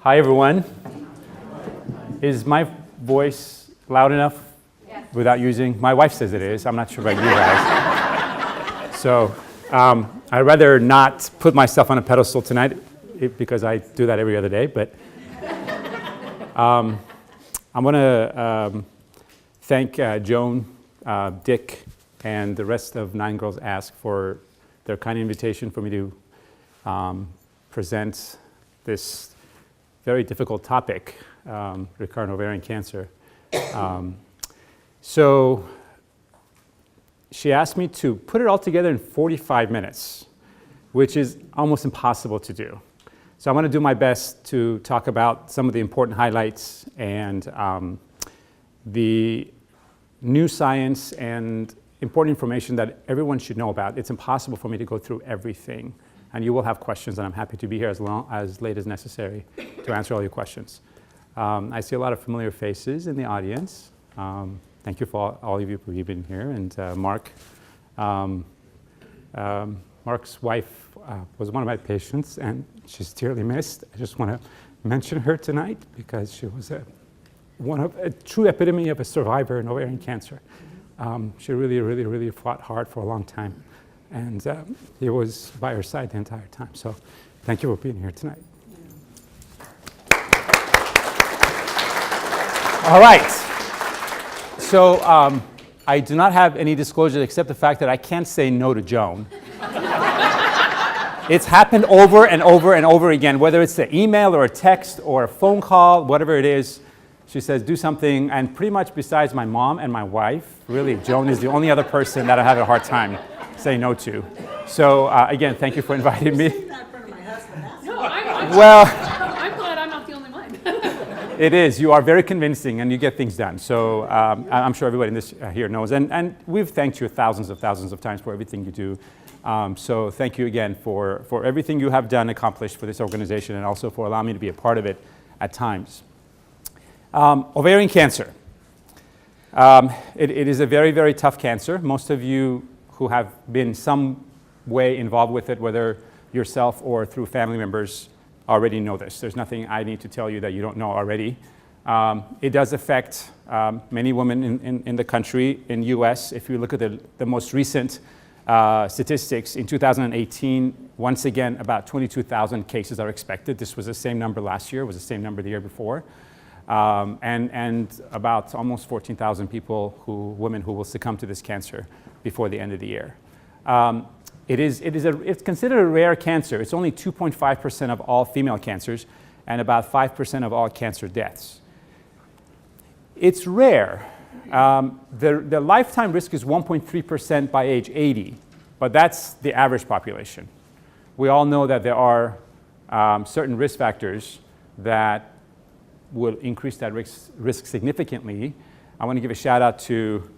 Hi, everyone. Is my voice loud enough? Yes. Without using? My wife says it is. I'm not sure about you guys. So I'd rather not put myself on a pedestal tonight because I do that every other day. But I'm going to thank Joan, Dick, and the rest of Nine Girls Ask for their kind invitation for me to present this very difficult topic, recurrent ovarian cancer. So she asked me to put it all together in 45 minutes, which is almost impossible to do. So I'm going to do my best to talk about some of the important highlights and the new science and important information that everyone should know about. It's impossible for me to go through everything. And you will have questions, and I'm happy to be here as late as necessary to answer all your questions. I see a lot of familiar faces in the audience. Thank you for all of you who have been here. And Mark, Mark's wife was one of my patients, and she's dearly missed. I just want to mention her tonight because she was a true epitome of a survivor in ovarian cancer. She really fought hard for a long time. And he was by her side the entire time. So thank you for being here tonight. All right. So I do not have any disclosure except the fact that I can't say no to Joan. It's happened over and over and over again, whether it's an email or a text or a phone call, whatever it is. She says, do something. And pretty much besides my mom and my wife, really, Joan is the only other person that I have a hard time say no to. So again, thank you for inviting me. No, I'm glad I'm not the only one. It is. You are very convincing, and you get things done. So I'm sure everybody in this here knows. And we've thanked you thousands of times for everything you do. So thank you again for everything you have done, accomplished for this organization, and also for allowing me to be a part of it at times. Ovarian cancer. It is a very tough cancer. Most of you who have been some way involved with it, whether yourself or through family members, already know this. There's nothing I need to tell you that you don't know already. It does affect many women in the country, in the US. If you look at the most recent statistics, in 2018, once again, about 22,000 cases are expected. This was the same number last year, it was the same number the year before. And about almost 14,000 women who will succumb to this cancer before the end of the year. It's considered a rare cancer. It's only 2.5% of all female cancers and about 5% of all cancer deaths. It's rare. The lifetime risk is 1.3% by age 80, but that's the average population. We all know that there are certain risk factors that will increase that risk significantly. I want to give a shout out to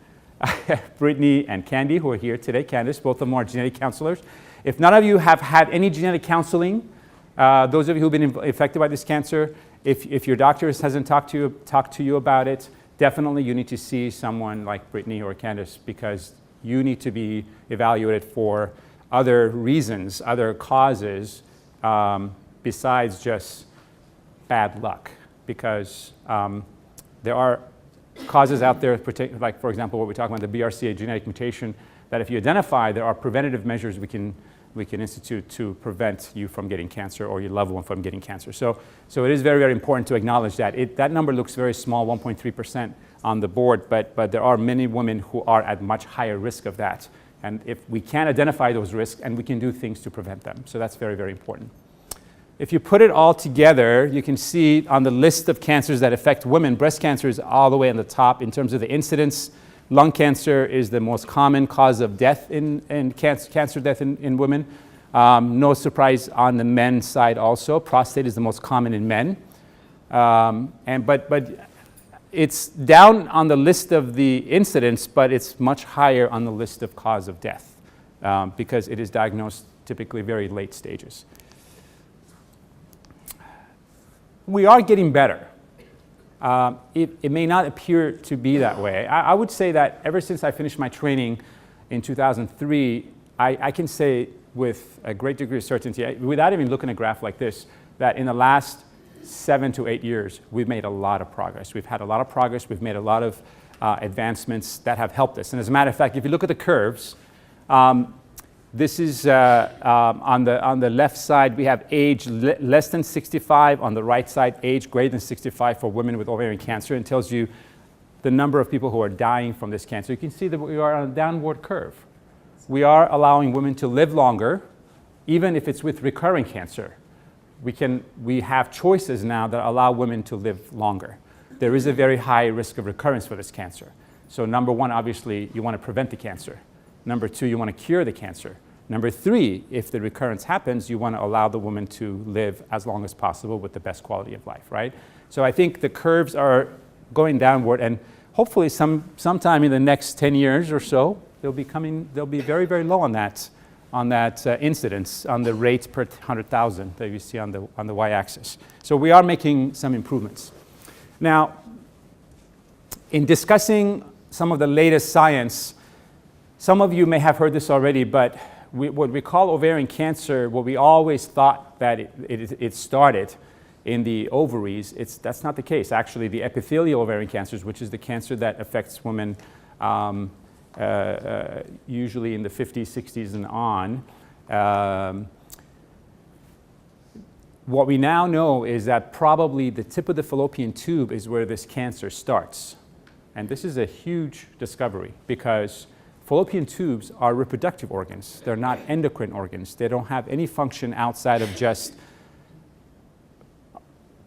Brittany and Candy, who are here today. Candice, both of them are genetic counselors. If none of you have had any genetic counseling, those of you who've been affected by this cancer, if your doctor hasn't talked to you about it, definitely you need to see someone like Brittany or Candice, because you need to be evaluated for other reasons, other causes, besides just bad luck. Because there are causes out there, like for example, what we're talking about, the BRCA genetic mutation, that if you identify, there are preventative measures we can institute to prevent you from getting cancer or your loved one from getting cancer. So it is very important to acknowledge that. That number looks very small, 1.3% on the board, but there are many women who are at much higher risk of that. And if we can identify those risks, and we can do things to prevent them. So that's very important. If you put it all together, you can see on the list of cancers that affect women, breast cancer is all the way on the top in terms of the incidence. Lung cancer is the most common cause of death in cancer death in women. No surprise on the men's side also. Prostate is the most common in men. But it's down on the list of the incidence, but it's much higher on the list of cause of death because it is diagnosed typically very late stages. We are getting better. It may not appear to be that way. I would say that ever since I finished my training in 2003, I can say with a great degree of certainty, without even looking at a graph like this, that in the last 7 to 8 years, we've made a lot of progress. We've had a lot of progress. We've made a lot of advancements that have helped us. And as a matter of fact, if you look at the curves, this is on the left side, we have age less than 65. On the right side, age greater than 65 for women with ovarian cancer, and tells you the number of people who are dying from this cancer. You can see that we are on a downward curve. We are allowing women to live longer, even if it's with recurring cancer. We have choices now that allow women to live longer. There is a very high risk of recurrence for this cancer. So number one, obviously, you want to prevent the cancer. Number two, you want to cure the cancer. Number three, if the recurrence happens, you want to allow the woman to live as long as possible with the best quality of life, right? So I think the curves are going downward, and hopefully sometime in the next 10 years or so, they'll be very, very low on that incidence, on the rate per 100,000 that you see on the y-axis. So we are making some improvements. Now, in discussing some of the latest science, some of you may have heard this already, but what we call ovarian cancer, what we always thought that it started in the ovaries, that's not the case. Actually, the epithelial ovarian cancers, which is the cancer that affects women usually in the 50s, 60s, and on, what we now know is that probably the tip of the fallopian tube is where this cancer starts. And this is a huge discovery because fallopian tubes are reproductive organs. They're not endocrine organs. They don't have any function outside of just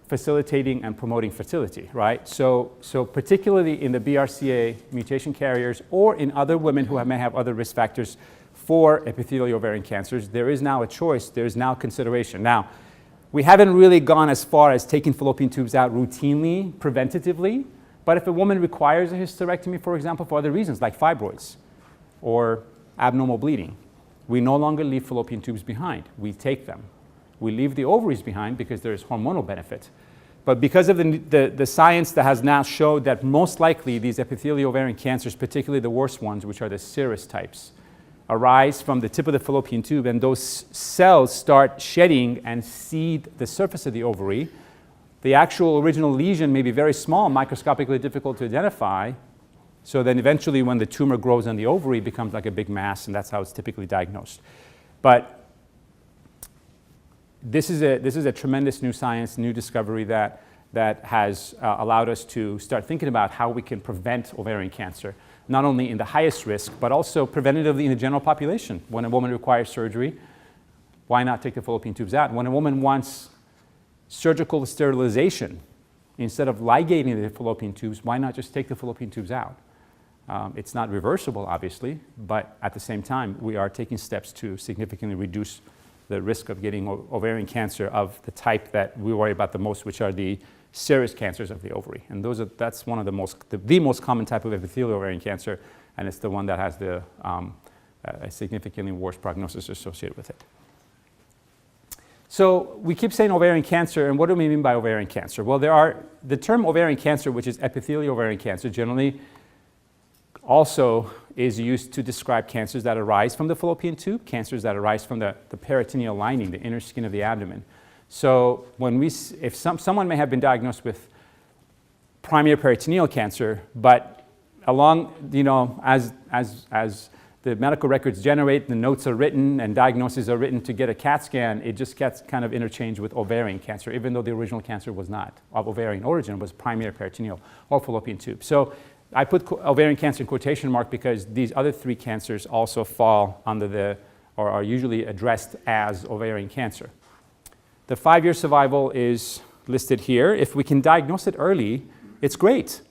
facilitating and promoting fertility, right? So particularly in the BRCA mutation carriers or in other women who may have other risk factors for epithelial ovarian cancers, there is now a choice, there is now consideration. Now, we haven't really gone as far as taking fallopian tubes out routinely, preventatively, but if a woman requires a hysterectomy, for example, for other reasons like fibroids or abnormal bleeding, we no longer leave fallopian tubes behind. We take them. We leave the ovaries behind because there is hormonal benefit. But because of the science that has now showed that most likely these epithelial ovarian cancers, particularly the worst ones, which are the serous types, arise from the tip of the fallopian tube, and those cells start shedding and seed the surface of the ovary. The actual original lesion may be very small, microscopically difficult to identify. So then eventually when the tumor grows on the ovary, it becomes like a big mass, and that's how it's typically diagnosed. But this is a tremendous new science, new discovery that has allowed us to start thinking about how we can prevent ovarian cancer, not only in the highest risk, but also preventatively in the general population. When a woman requires surgery, why not take the fallopian tubes out? When a woman wants surgical sterilization, instead of ligating the fallopian tubes, why not just take the fallopian tubes out? It's not reversible, obviously, but at the same time, we are taking steps to significantly reduce the risk of getting ovarian cancer of the type that we worry about the most, which are the serous cancers of the ovary. And that's one of the most common type of epithelial ovarian cancer, and it's the one that has a significantly worse prognosis associated with it. So we keep saying ovarian cancer, and what do we mean by ovarian cancer? Well, the term ovarian cancer, which is epithelial ovarian cancer, generally also is used to describe cancers that arise from the fallopian tube, cancers that arise from the peritoneal lining, the inner skin of the abdomen. So if someone may have been diagnosed with primary peritoneal cancer, but as the medical records generate, the notes are written, and diagnoses are written to get a CAT scan, it just gets kind of interchanged with ovarian cancer, even though the original cancer was not of ovarian origin, it was primary peritoneal or fallopian tube. So I put ovarian cancer in quotation mark because these other three cancers also fall under or are usually addressed as ovarian cancer. The 5-year survival is listed here. If we can diagnose it early, it's great.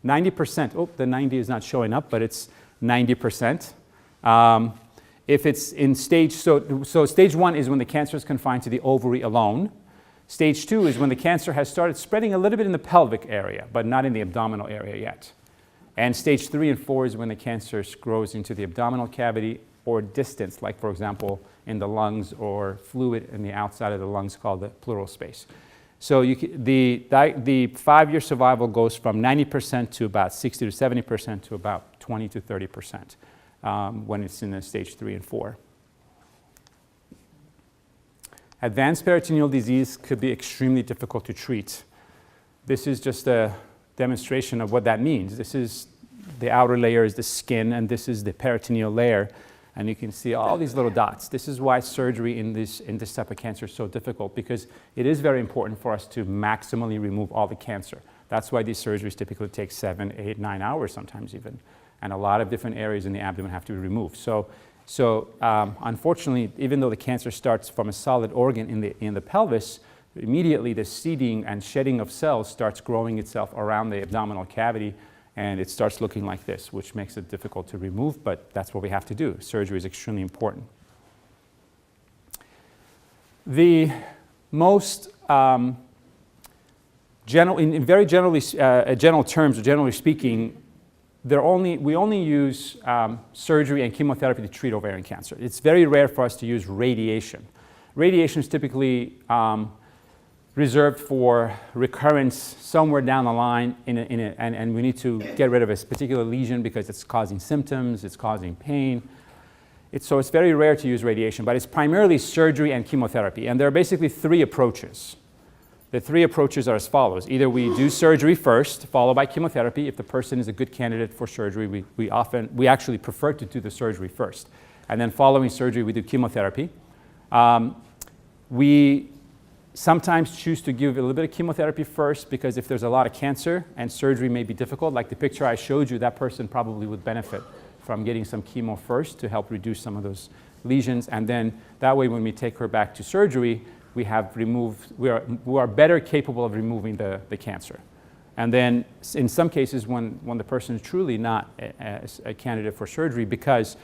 90%. Oh, the 90 is not showing up, but it's 90%. If it's in stage, so stage 1 is when the cancer is confined to the ovary alone. Stage 2 is when the cancer has started spreading a little bit in the pelvic area, but not in the abdominal area yet. And stage 3 and 4 is when the cancer grows into the abdominal cavity or distance, like for example in the lungs or fluid in the outside of the lungs called the pleural space. So the 5-year survival goes from 90% to about 60 to 70% to about 20 to 30% when it's in the stage 3 and 4. Advanced peritoneal disease could be extremely difficult to treat. This is just a demonstration of what that means. This is the outer layer is the skin, and this is the peritoneal layer. And you can see all these little dots. This is why surgery in this type of cancer is so difficult, because it is very important for us to maximally remove all the cancer. That's why these surgeries typically take 7, 8, 9 hours sometimes even. And a lot of different areas in the abdomen have to be removed. So unfortunately, even though the cancer starts from a solid organ in the pelvis, immediately the seeding and shedding of cells starts growing itself around the abdominal cavity, and it starts looking like this, which makes it difficult to remove, but that's what we have to do. Surgery is extremely important. The most in very general terms, or generally speaking, we only use surgery and chemotherapy to treat ovarian cancer. It's very rare for us to use radiation. Radiation is typically reserved for recurrence somewhere down the line, and we need to get rid of a particular lesion because it's causing symptoms, it's causing pain. So it's very rare to use radiation, but it's primarily surgery and chemotherapy. And there are basically 3 approaches. The 3 approaches are as follows. Either we do surgery first, followed by chemotherapy. If the person is a good candidate for surgery, we actually prefer to do the surgery first. And then following surgery, we do chemotherapy. We sometimes choose to give a little bit of chemotherapy first, because if there's a lot of cancer and surgery may be difficult, like the picture I showed you, that person probably would benefit from getting some chemo first to help reduce some of those lesions. And then that way, when we take her back to surgery, we are better capable of removing the cancer. And then in some cases, when the person is truly not a candidate for surgery because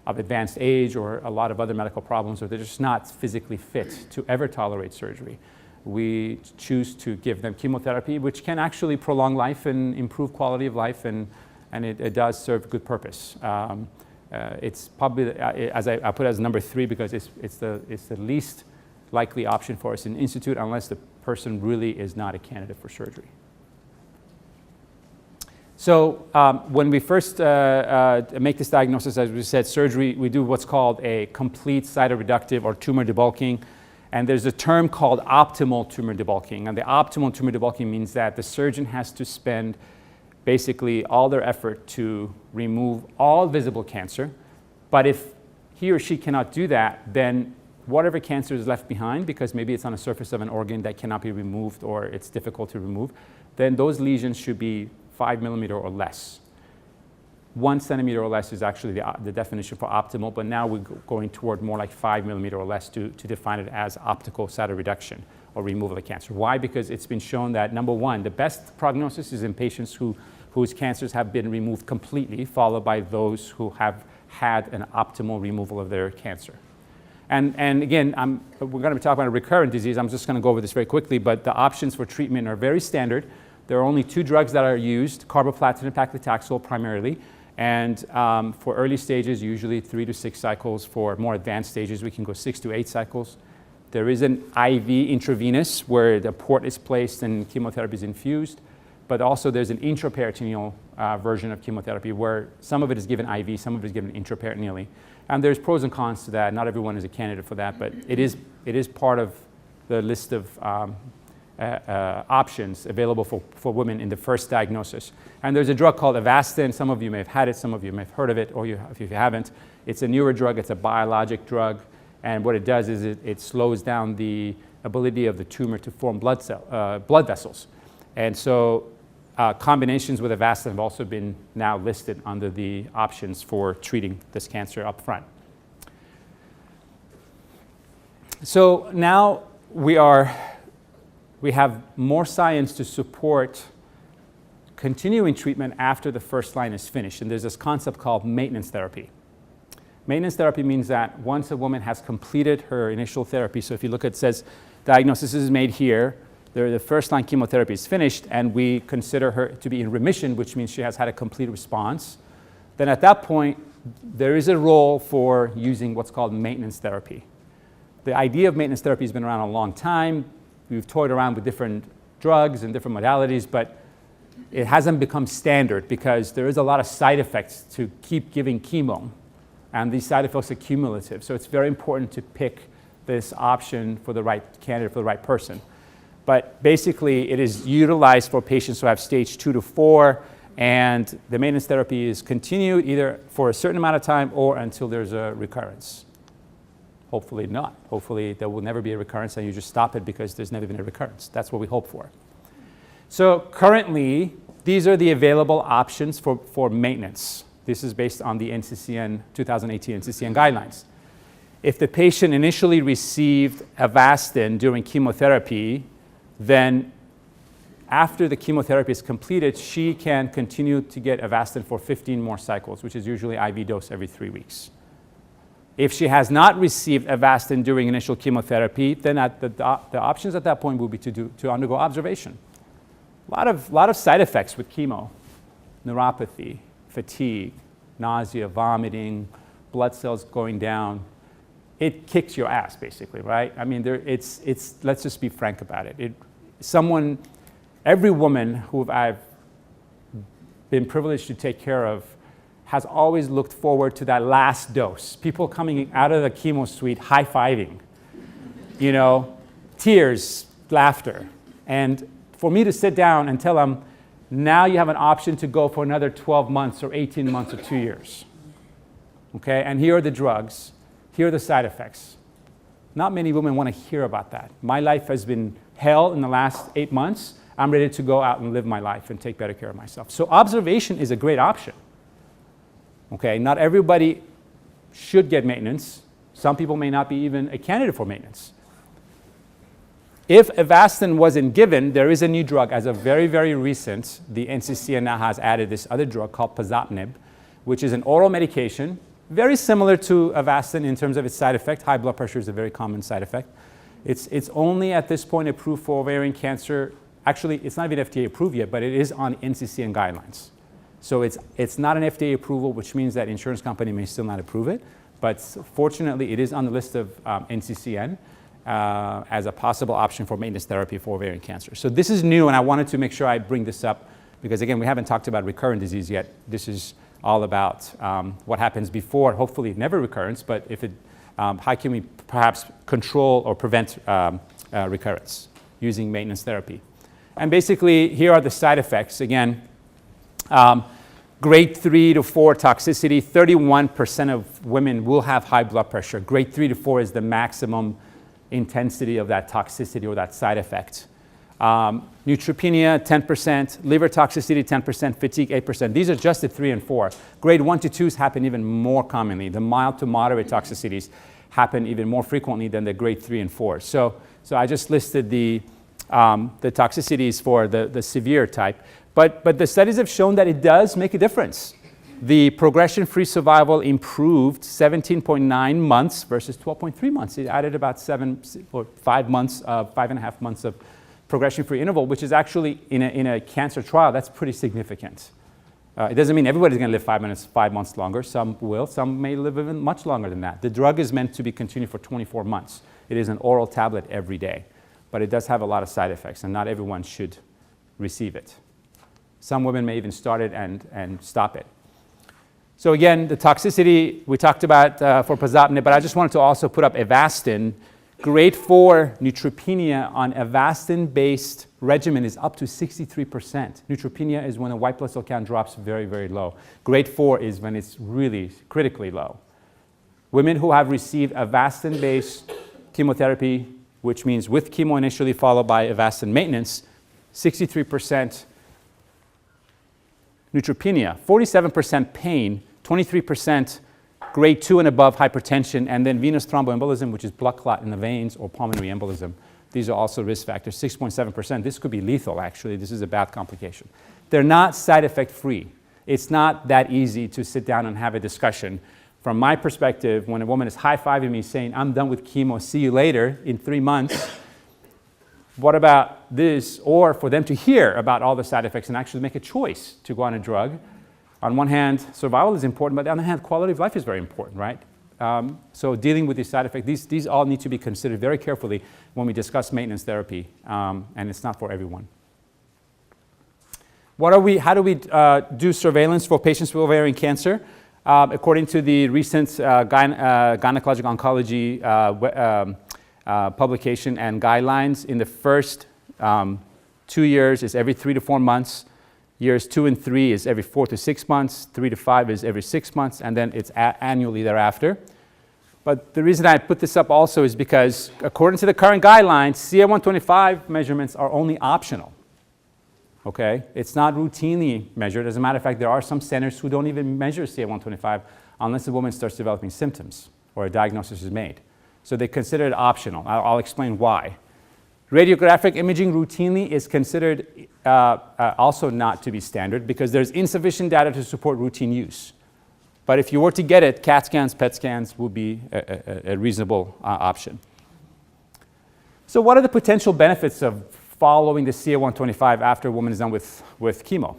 of advanced age or a lot of other medical problems, or they're just not physically fit to ever tolerate surgery, we choose to give them chemotherapy, which can actually prolong life and improve quality of life, and it does serve a good purpose. It's probably, as I put it as number 3, because it's the least likely option for us in the institute, unless the person really is not a candidate for surgery. So when we first make this diagnosis, as we said, surgery, we do what's called a complete cytoreductive or tumor debulking. And there's a term called optimal tumor debulking. And the optimal tumor debulking means that the surgeon has to spend basically all their effort to remove all visible cancer. But if he or she cannot do that, then whatever cancer is left behind, because maybe it's on the surface of an organ that cannot be removed or it's difficult to remove, then those lesions should be 5 millimeter or less. 1 centimeter or less is actually the definition for optimal, but now we're going toward more like 5 millimeter or less to define it as optical cytoreduction or removal of the cancer. Why? Because it's been shown that, number 1, the best prognosis is in patients whose cancers have been removed completely, followed by those who have had an optimal removal of their cancer. And again, we're going to be talking about a recurrent disease. I'm just going to go over this very quickly, but the options for treatment are very standard. There are only 2 drugs that are used, carboplatin and paclitaxel primarily. And for early stages, usually 3 to 6 cycles. For more advanced stages, we can go 6 to 8 cycles. There is an IV intravenous where the port is placed and chemotherapy is infused. But also there's an intraperitoneal version of chemotherapy where some of it is given IV, some of it is given intraperitoneally. And there's pros and cons to that. Not everyone is a candidate for that, but it is part of the list of options available for women in the first diagnosis. And there's a drug called Avastin. Some of you may have had it, some of you may have heard of it, or if you haven't. It's a newer drug, it's a biologic drug, and what it does is it slows down the ability of the tumor to form blood vessels. And so combinations with Avastin have also been now listed under the options for treating this cancer up front. So now we have more science to support continuing treatment after the first line is finished. And there's this concept called maintenance therapy. Maintenance therapy means that once a woman has completed her initial therapy, so if you look at it says diagnosis is made here, the first line chemotherapy is finished, and we consider her to be in remission, which means she has had a complete response, then at that point, there is a role for using what's called maintenance therapy. The idea of maintenance therapy has been around a long time. We've toyed around with different drugs and different modalities, but it hasn't become standard because there is a lot of side effects to keep giving chemo, and these side effects are cumulative. So it's very important to pick this option for the right candidate, for the right person. But basically, it is utilized for patients who have stage 2 to 4, and the maintenance therapy is continued either for a certain amount of time or until there's a recurrence. Hopefully not. Hopefully there will never be a recurrence and you just stop it because there's never been a recurrence. That's what we hope for. So currently, these are the available options for maintenance. This is based on the NCCN 2018 NCCN guidelines. If the patient initially received Avastin during chemotherapy, then after the chemotherapy is completed, she can continue to get Avastin for 15 more cycles, which is usually IV dose every 3 weeks. If she has not received Avastin during initial chemotherapy, then the options at that point will be to undergo observation. A lot of side effects with chemo: neuropathy, fatigue, nausea, vomiting, blood cells going down. It kicks your ass, basically, right? I mean, let's just be frank about it. Every woman who I've been privileged to take care of has always looked forward to that last dose. People coming out of the chemo suite high-fiving, tears, laughter. And for me to sit down and tell them, now you have an option to go for another 12 months or 18 months or 2 years. Okay, and here are the drugs. Here are the side effects. Not many women want to hear about that. My life has been hell in the last 8 months. I'm ready to go out and live my life and take better care of myself. So observation is a great option. Okay, not everybody should get maintenance. Some people may not be even a candidate for maintenance. If Avastin wasn't given, there is a new drug. As of very, very recent, the NCCN now has added this other drug called pazopanib, which is an oral medication, very similar to Avastin in terms of its side effect. High blood pressure is a very common side effect. It's only at this point approved for ovarian cancer. Actually, it's not even FDA approved yet, but it is on NCCN guidelines. So it's not an FDA approval, which means that insurance company may still not approve it. But fortunately, it is on the list of NCCN as a possible option for maintenance therapy for ovarian cancer. So this is new, and I wanted to make sure I bring this up because, again, we haven't talked about recurrent disease yet. This is all about what happens before, hopefully never recurrence, but if how can we perhaps control or prevent recurrence using maintenance therapy. And basically, here are the side effects. Again, grade 3 to 4 toxicity, 31% of women will have high blood pressure. Grade 3 to 4 is the maximum intensity of that toxicity or that side effect. Neutropenia, 10%, liver toxicity, 10%, fatigue, 8%. These are just at 3 and 4. Grade 1 to 2s happen even more commonly. The mild to moderate toxicities happen even more frequently than the grade 3 and 4. So I just listed the toxicities for the severe type. But the studies have shown that it does make a difference. The progression-free survival improved 17.9 months versus 12.3 months. It added about 5 months, 5.5 months of progression-free interval, which is actually in a cancer trial, that's pretty significant. It doesn't mean everybody's going to live 5 months longer. Some will. Some may live even much longer than that. The drug is meant to be continued for 24 months. It is an oral tablet every day. But it does have a lot of side effects, and not everyone should receive it. Some women may even start it and stop it. So again, the toxicity we talked about for pazopanib, but I just wanted to also put up Avastin. Grade 4 neutropenia on Avastin-based regimen is up to 63%. Neutropenia is when the white blood cell count drops very, very low. Grade 4 is when it's really critically low. Women who have received Avastin-based chemotherapy, which means with chemo initially followed by Avastin maintenance, 63% neutropenia, 47% pain, 23% grade 2 and above hypertension, and then venous thromboembolism, which is blood clot in the veins, or pulmonary embolism. These are also risk factors, 6.7%. This could be lethal, actually. This is a bad complication. They're not side effect free. It's not that easy to sit down and have a discussion. From my perspective, when a woman is high-fiving me saying, I'm done with chemo, see you later in 3 months, what about this? Or for them to hear about all the side effects and actually make a choice to go on a drug. On one hand, survival is important, but on the other hand, quality of life is very important, right? So dealing with these side effects, these all need to be considered very carefully when we discuss maintenance therapy, and it's not for everyone. How do we do surveillance for patients with ovarian cancer? According to the recent gynecologic oncology publication and guidelines. In the first 2 years is every 3 to 4 months. Years 2 and 3 is every 4 to 6 months. 3 to 5 is every 6 months, and then it's annually thereafter. But the reason I put this up also is because according to the current guidelines, CA-125 measurements are only optional. Okay? It's not routinely measured. As a matter of fact, there are some centers who don't even measure CA-125 unless the woman starts developing symptoms or a diagnosis is made. So they consider it optional. I'll explain why. Radiographic imaging routinely is considered also not to be standard because there's insufficient data to support routine use. But if you were to get it, CAT scans, PET scans would be a reasonable option. So what are the potential benefits of following the CA-125 after a woman is done with chemo?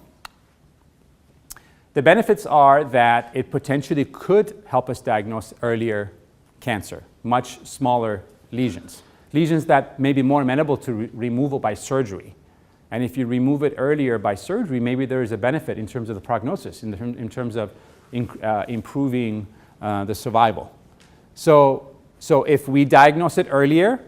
The benefits are that it potentially could help us diagnose earlier cancer, much smaller lesions. Lesions that may be more amenable to removal by surgery. And if you remove it earlier by surgery, maybe there is a benefit in terms of the prognosis, in terms of improving the survival. So if we diagnose it earlier,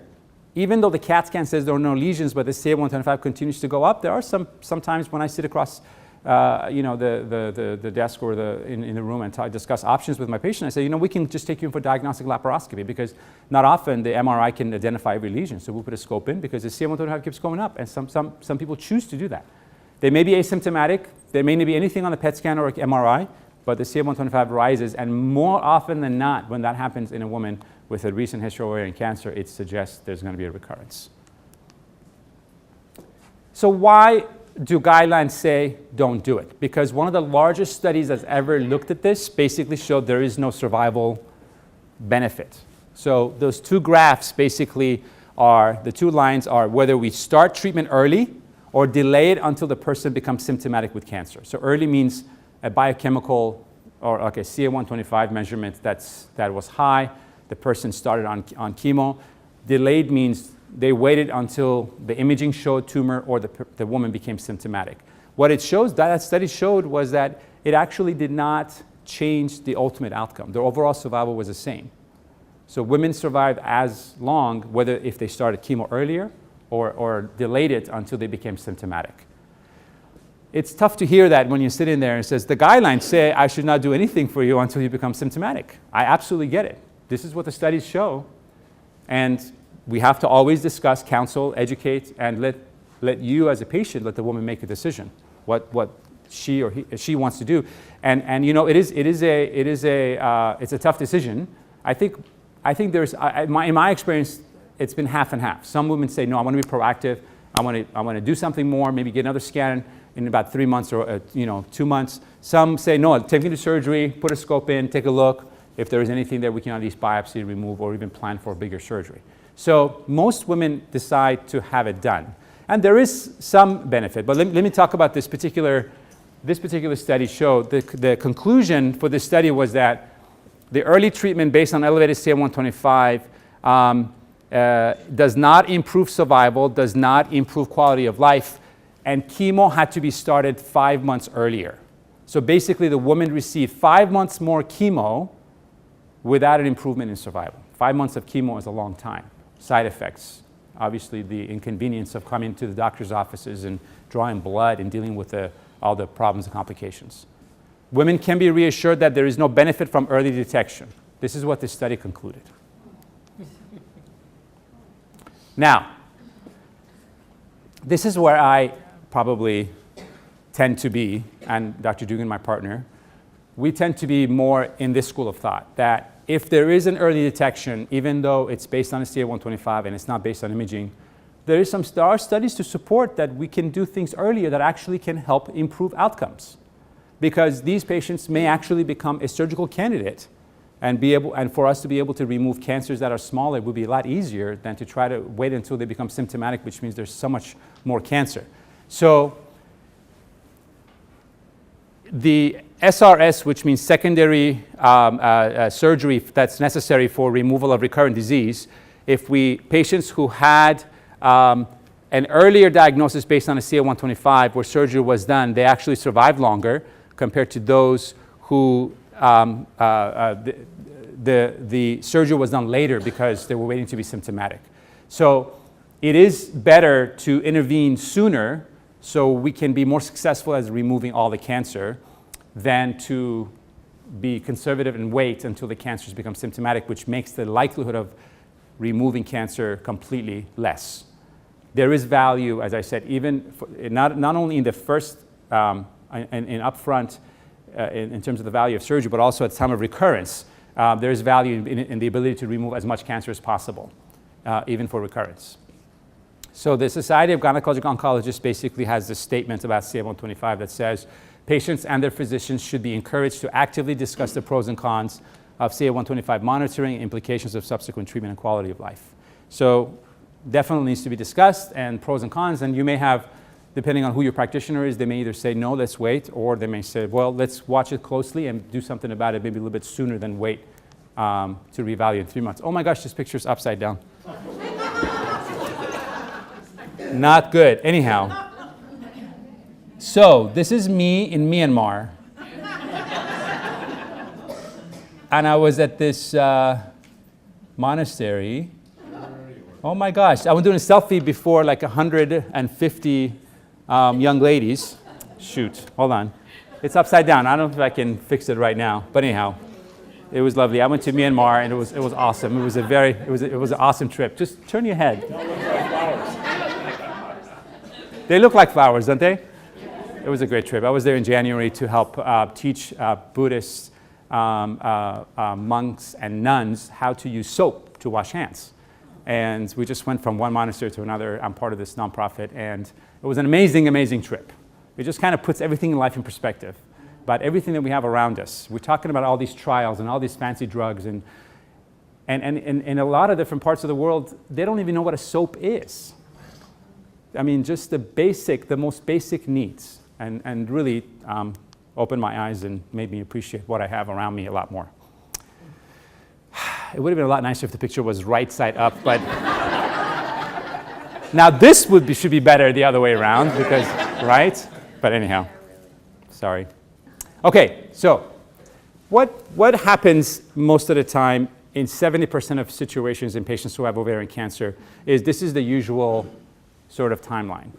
even though the CAT scan says there are no lesions, but the CA-125 continues to go up, there are sometimes when I sit across the desk or in the room and discuss options with my patient, I say, we can just take you in for diagnostic laparoscopy because not often the MRI can identify every lesion. So we'll put a scope in because the CA-125 keeps going up, and some people choose to do that. They may be asymptomatic. There may not be anything on the PET scan or MRI, but the CA-125 rises, and more often than not, when that happens in a woman with a recent history of ovarian cancer, it suggests there's going to be a recurrence. So why do guidelines say don't do it? Because one of the largest studies that's ever looked at this basically showed there is no survival benefit. So those two graphs basically are, the two lines are whether we start treatment early or delay it until the person becomes symptomatic with cancer. So early means a biochemical or like a CA-125 measurement that was high, the person started on chemo. Delayed means they waited until the imaging showed tumor or the woman became symptomatic. What it shows, that study showed, was that it actually did not change the ultimate outcome. The overall survival was the same. So women survived as long, whether if they started chemo earlier or delayed it until they became symptomatic. It's tough to hear that when you sit in there and it says, the guidelines say I should not do anything for you until you become symptomatic. I absolutely get it. This is what the studies show. And we have to always discuss, counsel, educate, and let you as a patient, let the woman make a decision what she or she wants to do. And it's a tough decision. I think there's in my experience, it's been half and half. Some women say, no, I want to be proactive. I want to do something more, maybe get another scan in about 3 months or 2 months. Some say, no, take me to surgery, put a scope in, take a look. If there is anything that we can at least biopsy, remove, or even plan for a bigger surgery. So most women decide to have it done. And there is some benefit, but let me talk about this particular study showed. The conclusion for this study was that the early treatment based on elevated CA-125 does not improve survival, does not improve quality of life, and chemo had to be started 5 months earlier. So basically the woman received 5 months more chemo without an improvement in survival. 5 months of chemo is a long time. Side effects, obviously the inconvenience of coming to the doctor's offices and drawing blood and dealing with all the problems and complications. Women can be reassured that there is no benefit from early detection. This is what this study concluded. Now, this is where I probably tend to be, and Dr. Dugan, my partner, we tend to be more in this school of thought, that if there is an early detection, even though it's based on a CA-125 and it's not based on imaging, there are studies to support that we can do things earlier that actually can help improve outcomes. Because these patients may actually become a surgical candidate, and for us to be able to remove cancers that are smaller would be a lot easier than to try to wait until they become symptomatic, which means there's so much more cancer. So the SRS, which means secondary surgery that's necessary for removal of recurrent disease, if patients who had an earlier diagnosis based on a CA-125 where surgery was done, they actually survived longer compared to those who the surgery was done later because they were waiting to be symptomatic. So it is better to intervene sooner so we can be more successful as removing all the cancer than to be conservative and wait until the cancers become symptomatic, which makes the likelihood of removing cancer completely less. There is value, as I said, even for, not only in the first, in upfront, in terms of the value of surgery, but also at the time of recurrence. There is value in the ability to remove as much cancer as possible, even for recurrence. So the Society of Gynecologic Oncologists basically has this statement about CA-125 that says patients and their physicians should be encouraged to actively discuss the pros and cons of CA-125 monitoring and implications of subsequent treatment and quality of life. So definitely needs to be discussed, and pros and cons, and you may have, depending on who your practitioner is, they may either say, no, let's wait, or they may say, well, let's watch it closely and do something about it maybe a little bit sooner than wait to reevaluate in 3 months. Oh my gosh, this picture's upside down. Not good. Anyhow. So this is me in Myanmar. And I was at this monastery. Oh my gosh, I was doing a selfie before like 150 young ladies. Shoot, hold on. It's upside down. I don't know if I can fix it right now, but anyhow, it was lovely. I went to Myanmar and it was awesome. It was an awesome trip. Just turn your head. They look like flowers, don't they? It was a great trip. I was there in January to help teach Buddhist monks and nuns how to use soap to wash hands. And we just went from one monastery to another. I'm part of this nonprofit, and it was an amazing, amazing trip. It just kind of puts everything in life in perspective, about everything that we have around us. We're talking about all these trials and all these fancy drugs, and in a lot of different parts of the world, they don't even know what a soap is. I mean, just the most basic needs, and really opened my eyes and made me appreciate what I have around me a lot more. It would have been a lot nicer if the picture was right side up, but now this should be better the other way around, because, right? But anyhow, sorry. Okay, so what happens most of the time in 70% of situations in patients who have ovarian cancer is this is the usual sort of timeline.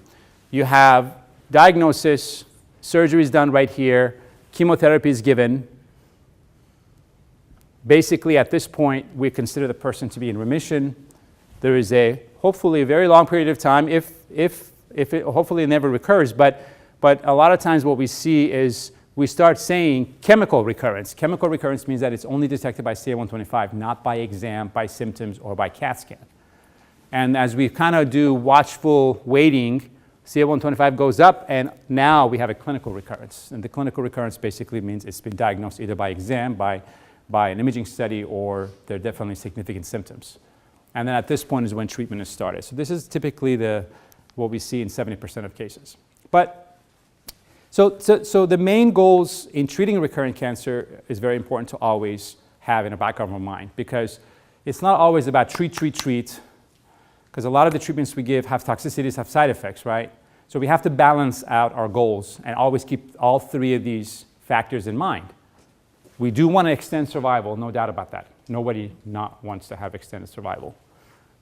You have diagnosis, surgery is done right here, chemotherapy is given. Basically, at this point, we consider the person to be in remission. There is hopefully a very long period of time, if it hopefully it never recurs, but a lot of times what we see is we start saying chemical recurrence. Chemical recurrence means that it's only detected by CA-125, not by exam, by symptoms, or by CAT scan. And as we kind of do watchful waiting, CA-125 goes up, and now we have a clinical recurrence. And the clinical recurrence basically means it's been diagnosed either by exam, by an imaging study, or there are definitely significant symptoms. And then at this point is when treatment is started. So this is typically what we see in 70% of cases. But so the main goals in treating recurrent cancer is very important to always have in the back of our mind, because it's not always about treat, because a lot of the treatments we give have toxicities, have side effects, right? So we have to balance out our goals and always keep all three of these factors in mind. We do want to extend survival, no doubt about that. Nobody not wants to have extended survival.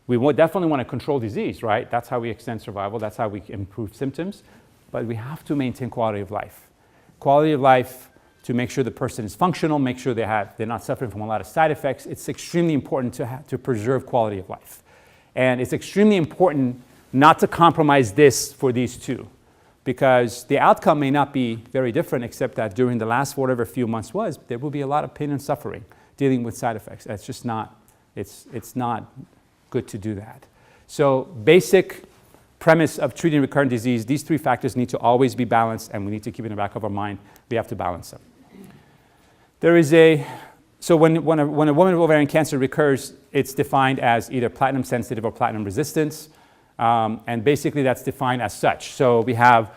We definitely want to control disease, right? That's how we extend survival. That's how we improve symptoms. But we have to maintain quality of life. Quality of life to make sure the person is functional, make sure they're not suffering from a lot of side effects. It's extremely important to preserve quality of life. And it's extremely important not to compromise this for these two, because the outcome may not be very different, except that during the last whatever few months was, there will be a lot of pain and suffering dealing with side effects. It's just not, it's not good to do that. So basic premise of treating recurrent disease, these three factors need to always be balanced, and we need to keep in the back of our mind, we have to balance them. So when a woman with ovarian cancer recurs, it's defined as either platinum sensitive or platinum resistance. And basically that's defined as such. So we have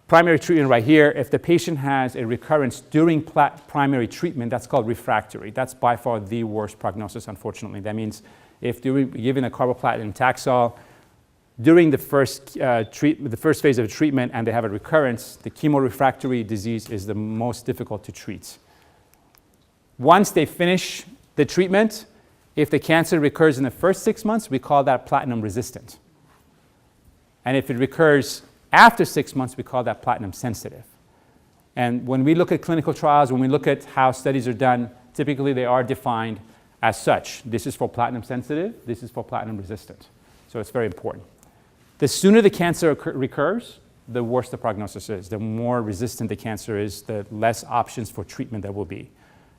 primary treatment right here. If the patient has a recurrence during primary treatment, that's called refractory. That's by far the worst prognosis, unfortunately. That means if given a carboplatin Taxol during the first phase of treatment and they have a recurrence, the chemorefractory disease is the most difficult to treat. Once they finish the treatment, if the cancer recurs in the first 6 months, we call that platinum resistant. And if it recurs after 6 months, we call that platinum sensitive. And when we look at clinical trials, when we look at how studies are done, typically they are defined as such. This is for platinum sensitive, this is for platinum resistant. So it's very important. The sooner the cancer recurs, the worse the prognosis is. The more resistant the cancer is, the less options for treatment there will be.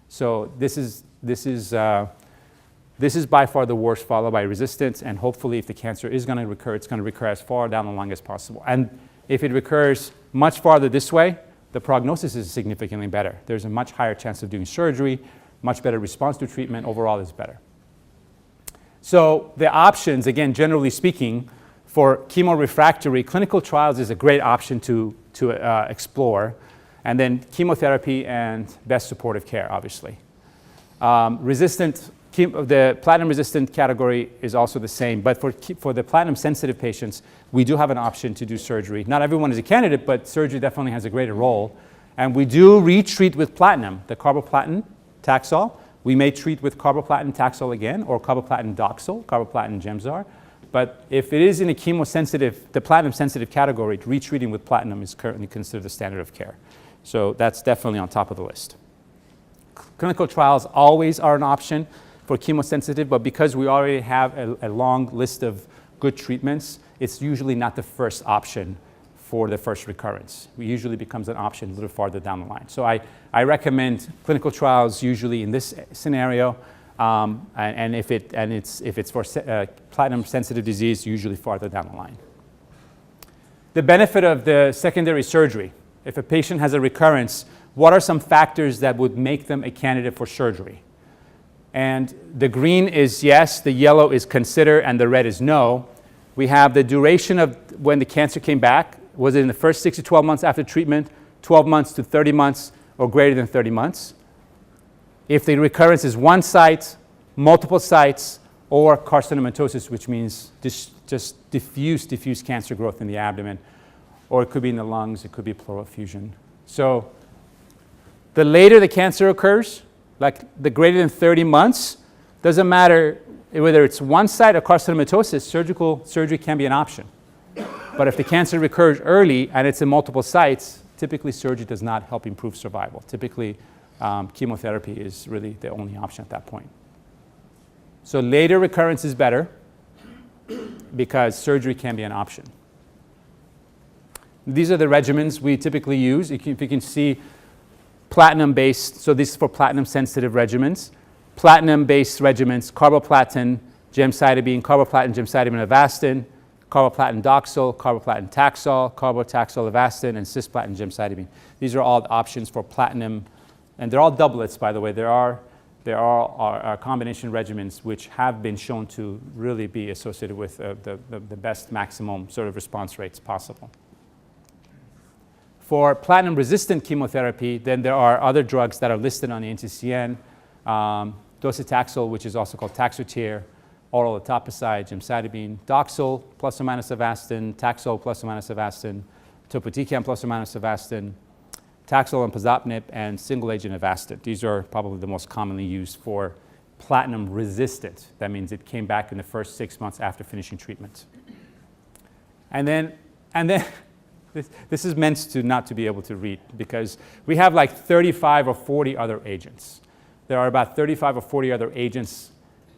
So this is by far the worst, followed by resistance, and hopefully if the cancer is going to recur, it's going to recur as far down the line as possible. And if it recurs much farther this way, the prognosis is significantly better. There's a much higher chance of doing surgery, much better response to treatment, overall is better. So the options, again, generally speaking, for chemorefractory, clinical trials is a great option to explore, and then chemotherapy and best supportive care, obviously. The platinum-resistant category is also the same, but for the platinum-sensitive patients, we do have an option to do surgery. Not everyone is a candidate, but surgery definitely has a greater role. And we do retreat with platinum, the carboplatin, Taxol. We may treat with carboplatin, Taxol again, or carboplatin, Doxil, carboplatin, Gemzar. But if it is in a chemosensitive, the platinum-sensitive category, retreating with platinum is currently considered the standard of care. So that's definitely on top of the list. Clinical trials always are an option for chemosensitive, but because we already have a long list of good treatments, it's usually not the first option for the first recurrence. It usually becomes an option a little farther down the line. So I recommend clinical trials usually in this scenario, and if it's for platinum-sensitive disease, usually farther down the line. The benefit of the secondary surgery. If a patient has a recurrence, what are some factors that would make them a candidate for surgery? And the green is yes, the yellow is consider, and the red is no. We have the duration of when the cancer came back. Was it in the first 6 to 12 months after treatment, 12 months to 30 months, or greater than 30 months? If the recurrence is one site, multiple sites, or carcinomatosis, which means just diffuse cancer growth in the abdomen, or it could be in the lungs, it could be pleural effusion. So the later the cancer occurs, like the greater than 30 months, doesn't matter whether it's one site or carcinomatosis, surgery can be an option. But if the cancer recurs early and it's in multiple sites, typically surgery does not help improve survival. Typically, chemotherapy is really the only option at that point. So later recurrence is better because surgery can be an option. These are the regimens we typically use. If you can see, platinum-based, so this is for platinum-sensitive regimens. Platinum-based regimens, carboplatin, gemcitabine, carboplatin, gemcitabine, Avastin, carboplatin, Doxil, carboplatin, Taxol, carbotaxol, Avastin, and cisplatin, gemcitabine. These are all options for platinum, and they're all doublets, by the way. There are combination regimens which have been shown to really be associated with the best maximum sort of response rates possible. For platinum-resistant chemotherapy, then there are other drugs that are listed on the NCCN. Docetaxel, which is also called Taxotere, oral etoposide, gemcitabine, Doxil plus or minus Avastin, Taxol plus or minus Avastin, topotecan plus or minus Avastin, Taxol and pazopanib, and single-agent Avastin. These are probably the most commonly used for platinum-resistant. That means it came back in the first 6 months after finishing treatment. And then this is meant to not to be able to read because we have like 35 or 40 other agents. There are about 35 or 40 other agents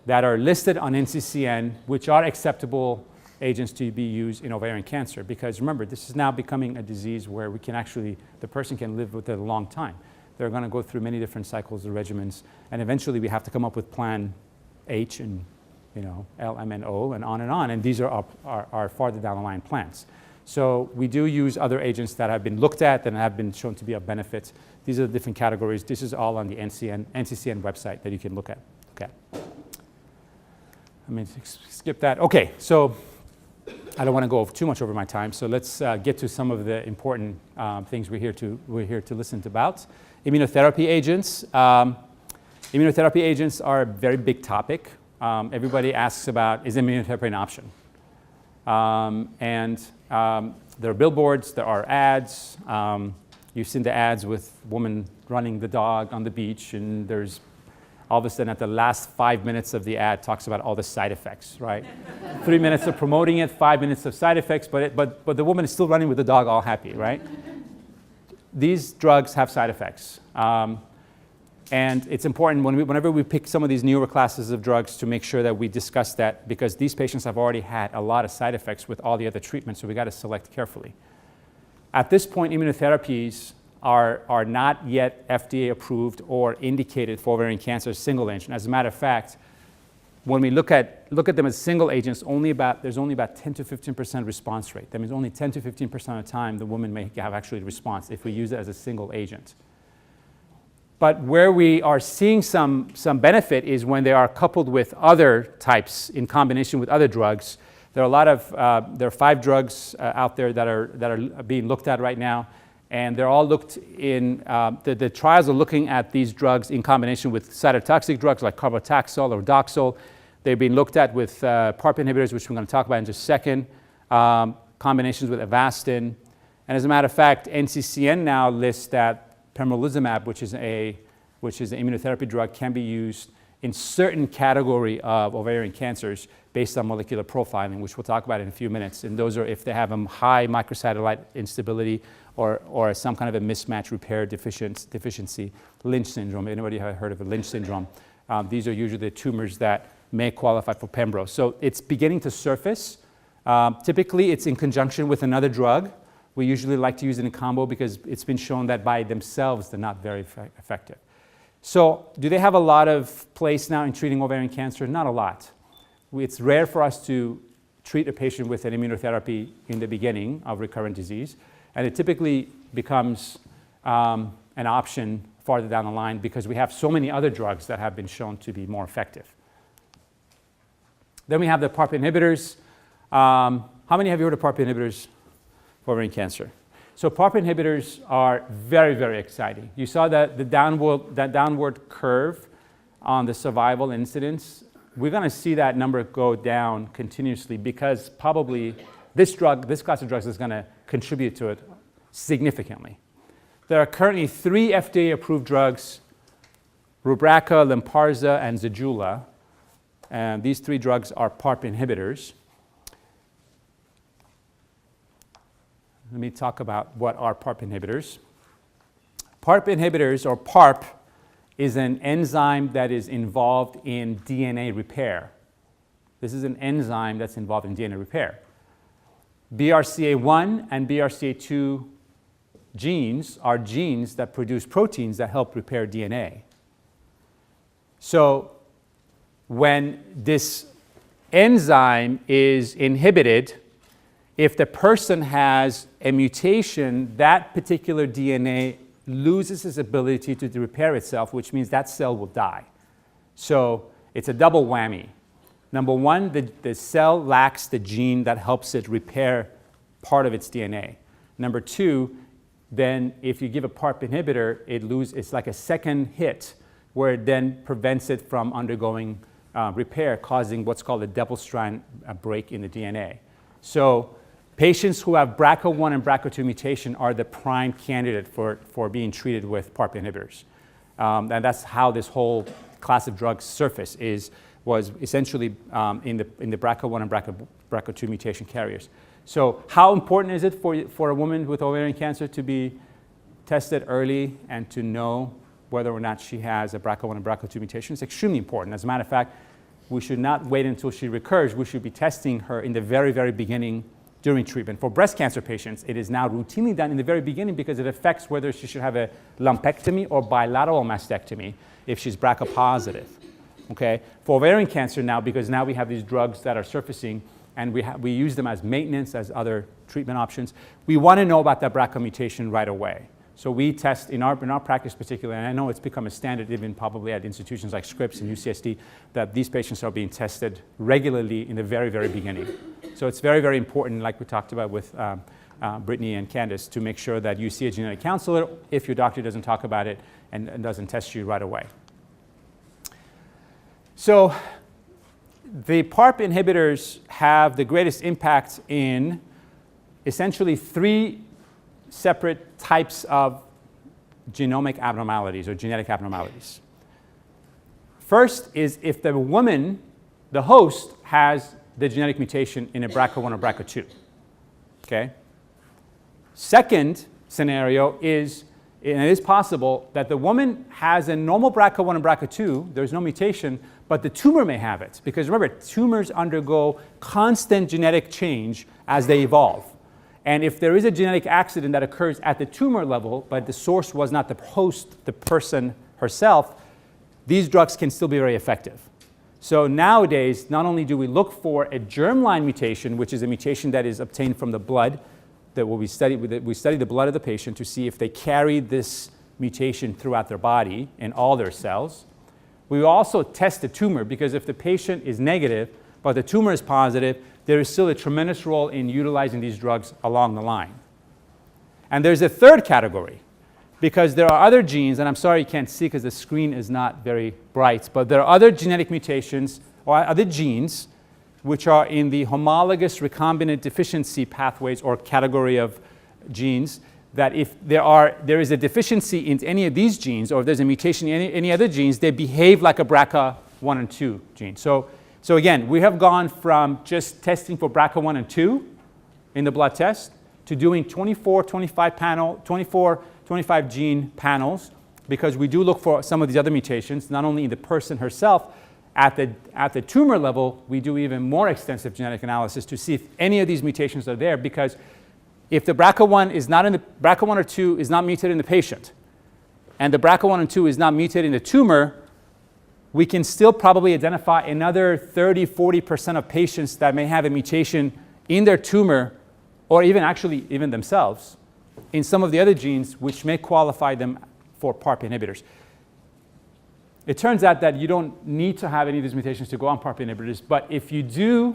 that are listed on NCCN, which are acceptable agents to be used in ovarian cancer. Because remember, this is now becoming a disease where we can actually, the person can live with it a long time. They're going to go through many different cycles of regimens, and eventually we have to come up with plan H and L, M, and O, and on, and these are farther down the line plans. So we do use other agents that have been looked at and have been shown to be of benefit. These are the different categories. This is all on the NCCN website that you can look at. Okay. I mean, skip that. Okay, so I don't want to go too much over my time, so let's get to some of the important things we're here to listen about. Immunotherapy agents. Immunotherapy agents are a very big topic. Everybody asks about, is immunotherapy an option? There are billboards, there are ads. You've seen the ads with women running the dog on the beach, and there's all of a sudden at the last 5 minutes of the ad talks about all the side effects, right? 3 minutes of promoting it, 5 minutes of side effects, but the woman is still running with the dog all happy, right? These drugs have side effects. And it's important whenever we pick some of these newer classes of drugs to make sure that we discuss that, because these patients have already had a lot of side effects with all the other treatments, so we got to select carefully. At this point, immunotherapies are not yet FDA approved or indicated for ovarian cancer as single agent. As a matter of fact, when we look at them as single agents, there's only about 10 to 15% response rate. That means only 10 to 15% of the time the woman may have actually a response if we use it as a single agent. But where we are seeing some benefit is when they are coupled with other types in combination with other drugs. There are 5 drugs out there that are being looked at right now, and they're all looked in. The trials are looking at these drugs in combination with cytotoxic drugs like carbotaxol or Doxil. They've been looked at with PARP inhibitors, which we're going to talk about in just a second, combinations with Avastin. And as a matter of fact, NCCN now lists that pembrolizumab, which is an immunotherapy drug, can be used in certain category of ovarian cancers based on molecular profiling, which we'll talk about in a few minutes. And those are if they have a high microsatellite instability or some kind of a mismatch repair deficiency, Lynch syndrome. Anybody have heard of a Lynch syndrome? These are usually the tumors that may qualify for pembro. So it's beginning to surface. Typically, it's in conjunction with another drug. We usually like to use it in combo because it's been shown that by themselves they're not very effective. So do they have a lot of place now in treating ovarian cancer? Not a lot. It's rare for us to treat a patient with an immunotherapy in the beginning of recurrent disease, and it typically becomes an option farther down the line because we have so many other drugs that have been shown to be more effective. Then we have the PARP inhibitors. How many have you heard of PARP inhibitors for ovarian cancer? So PARP inhibitors are very, very exciting. You saw that downward curve on the survival incidence. We're going to see that number go down continuously because probably this class of drugs is going to contribute to it significantly. There are currently 3 FDA-approved drugs, Rubraca, Lynparza, and Zejula. And these 3 drugs are PARP inhibitors. Let me talk about what are PARP inhibitors. PARP inhibitors, or PARP, is an enzyme that is involved in DNA repair. This is an enzyme that's involved in DNA repair. BRCA1 and BRCA2 genes are genes that produce proteins that help repair DNA. So when this enzyme is inhibited, if the person has a mutation, that particular DNA loses its ability to repair itself, which means that cell will die. So it's a double whammy. Number one, the cell lacks the gene that helps it repair part of its DNA. Number two, then if you give a PARP inhibitor, it's like a second hit where it then prevents it from undergoing repair, causing what's called a double-strand break in the DNA. So patients who have BRCA1 and BRCA2 mutation are the prime candidate for being treated with PARP inhibitors. And that's how this whole class of drugs was essentially in the BRCA1 and BRCA2 mutation carriers. So how important is it for a woman with ovarian cancer to be tested early and to know whether or not she has a BRCA1 and BRCA2 mutation? It's extremely important. As a matter of fact, we should not wait until she recurs. We should be testing her in the very, very beginning during treatment. For breast cancer patients, it is now routinely done in the very beginning because it affects whether she should have a lumpectomy or bilateral mastectomy if she's BRCA positive. Okay? For ovarian cancer now, because now we have these drugs that are surfacing and we use them as maintenance, as other treatment options, we want to know about that BRCA mutation right away. So we test in our practice particularly, and I know it's become a standard even probably at institutions like Scripps and UCSD, that these patients are being tested regularly in the very, very beginning. So it's very, very important, like we talked about with Brittany and Candace, to make sure that you see a genetic counselor if your doctor doesn't talk about it and doesn't test you right away. So the PARP inhibitors have the greatest impact in essentially 3 separate types of genomic abnormalities or genetic abnormalities. First is if the woman, the host, has the genetic mutation in a BRCA1 or BRCA2. Okay? Second scenario is, and it is possible, that the woman has a normal BRCA1 and BRCA2, there's no mutation, but the tumor may have it. Because remember, tumors undergo constant genetic change as they evolve. And if there is a genetic accident that occurs at the tumor level, but the source was not the host, the person herself, these drugs can still be very effective. So nowadays, not only do we look for a germline mutation, which is a mutation that is obtained from the blood, that we study the blood of the patient to see if they carry this mutation throughout their body in all their cells. We also test the tumor, because if the patient is negative, but the tumor is positive, there is still a tremendous role in utilizing these drugs along the line. And there's a third category, because there are other genes, and I'm sorry you can't see because the screen is not very bright, but there are other genetic mutations or other genes which are in the homologous recombinant deficiency pathways or category of genes, that if there is a deficiency in any of these genes, or if there's a mutation in any other genes, they behave like a BRCA1 and 2 gene. So again, we have gone from just testing for BRCA1 and 2 in the blood test to doing 24, 25 gene panels, because we do look for some of these other mutations, not only in the person herself. At the tumor level, we do even more extensive genetic analysis to see if any of these mutations are there, because if the BRCA1 is not in the BRCA1 or 2 is not mutated in the patient, and the BRCA1 and 2 is not mutated in the tumor, we can still probably identify another 30-40% of patients that may have a mutation in their tumor, or even themselves, in some of the other genes, which may qualify them for PARP inhibitors. It turns out that you don't need to have any of these mutations to go on PARP inhibitors, but if you do,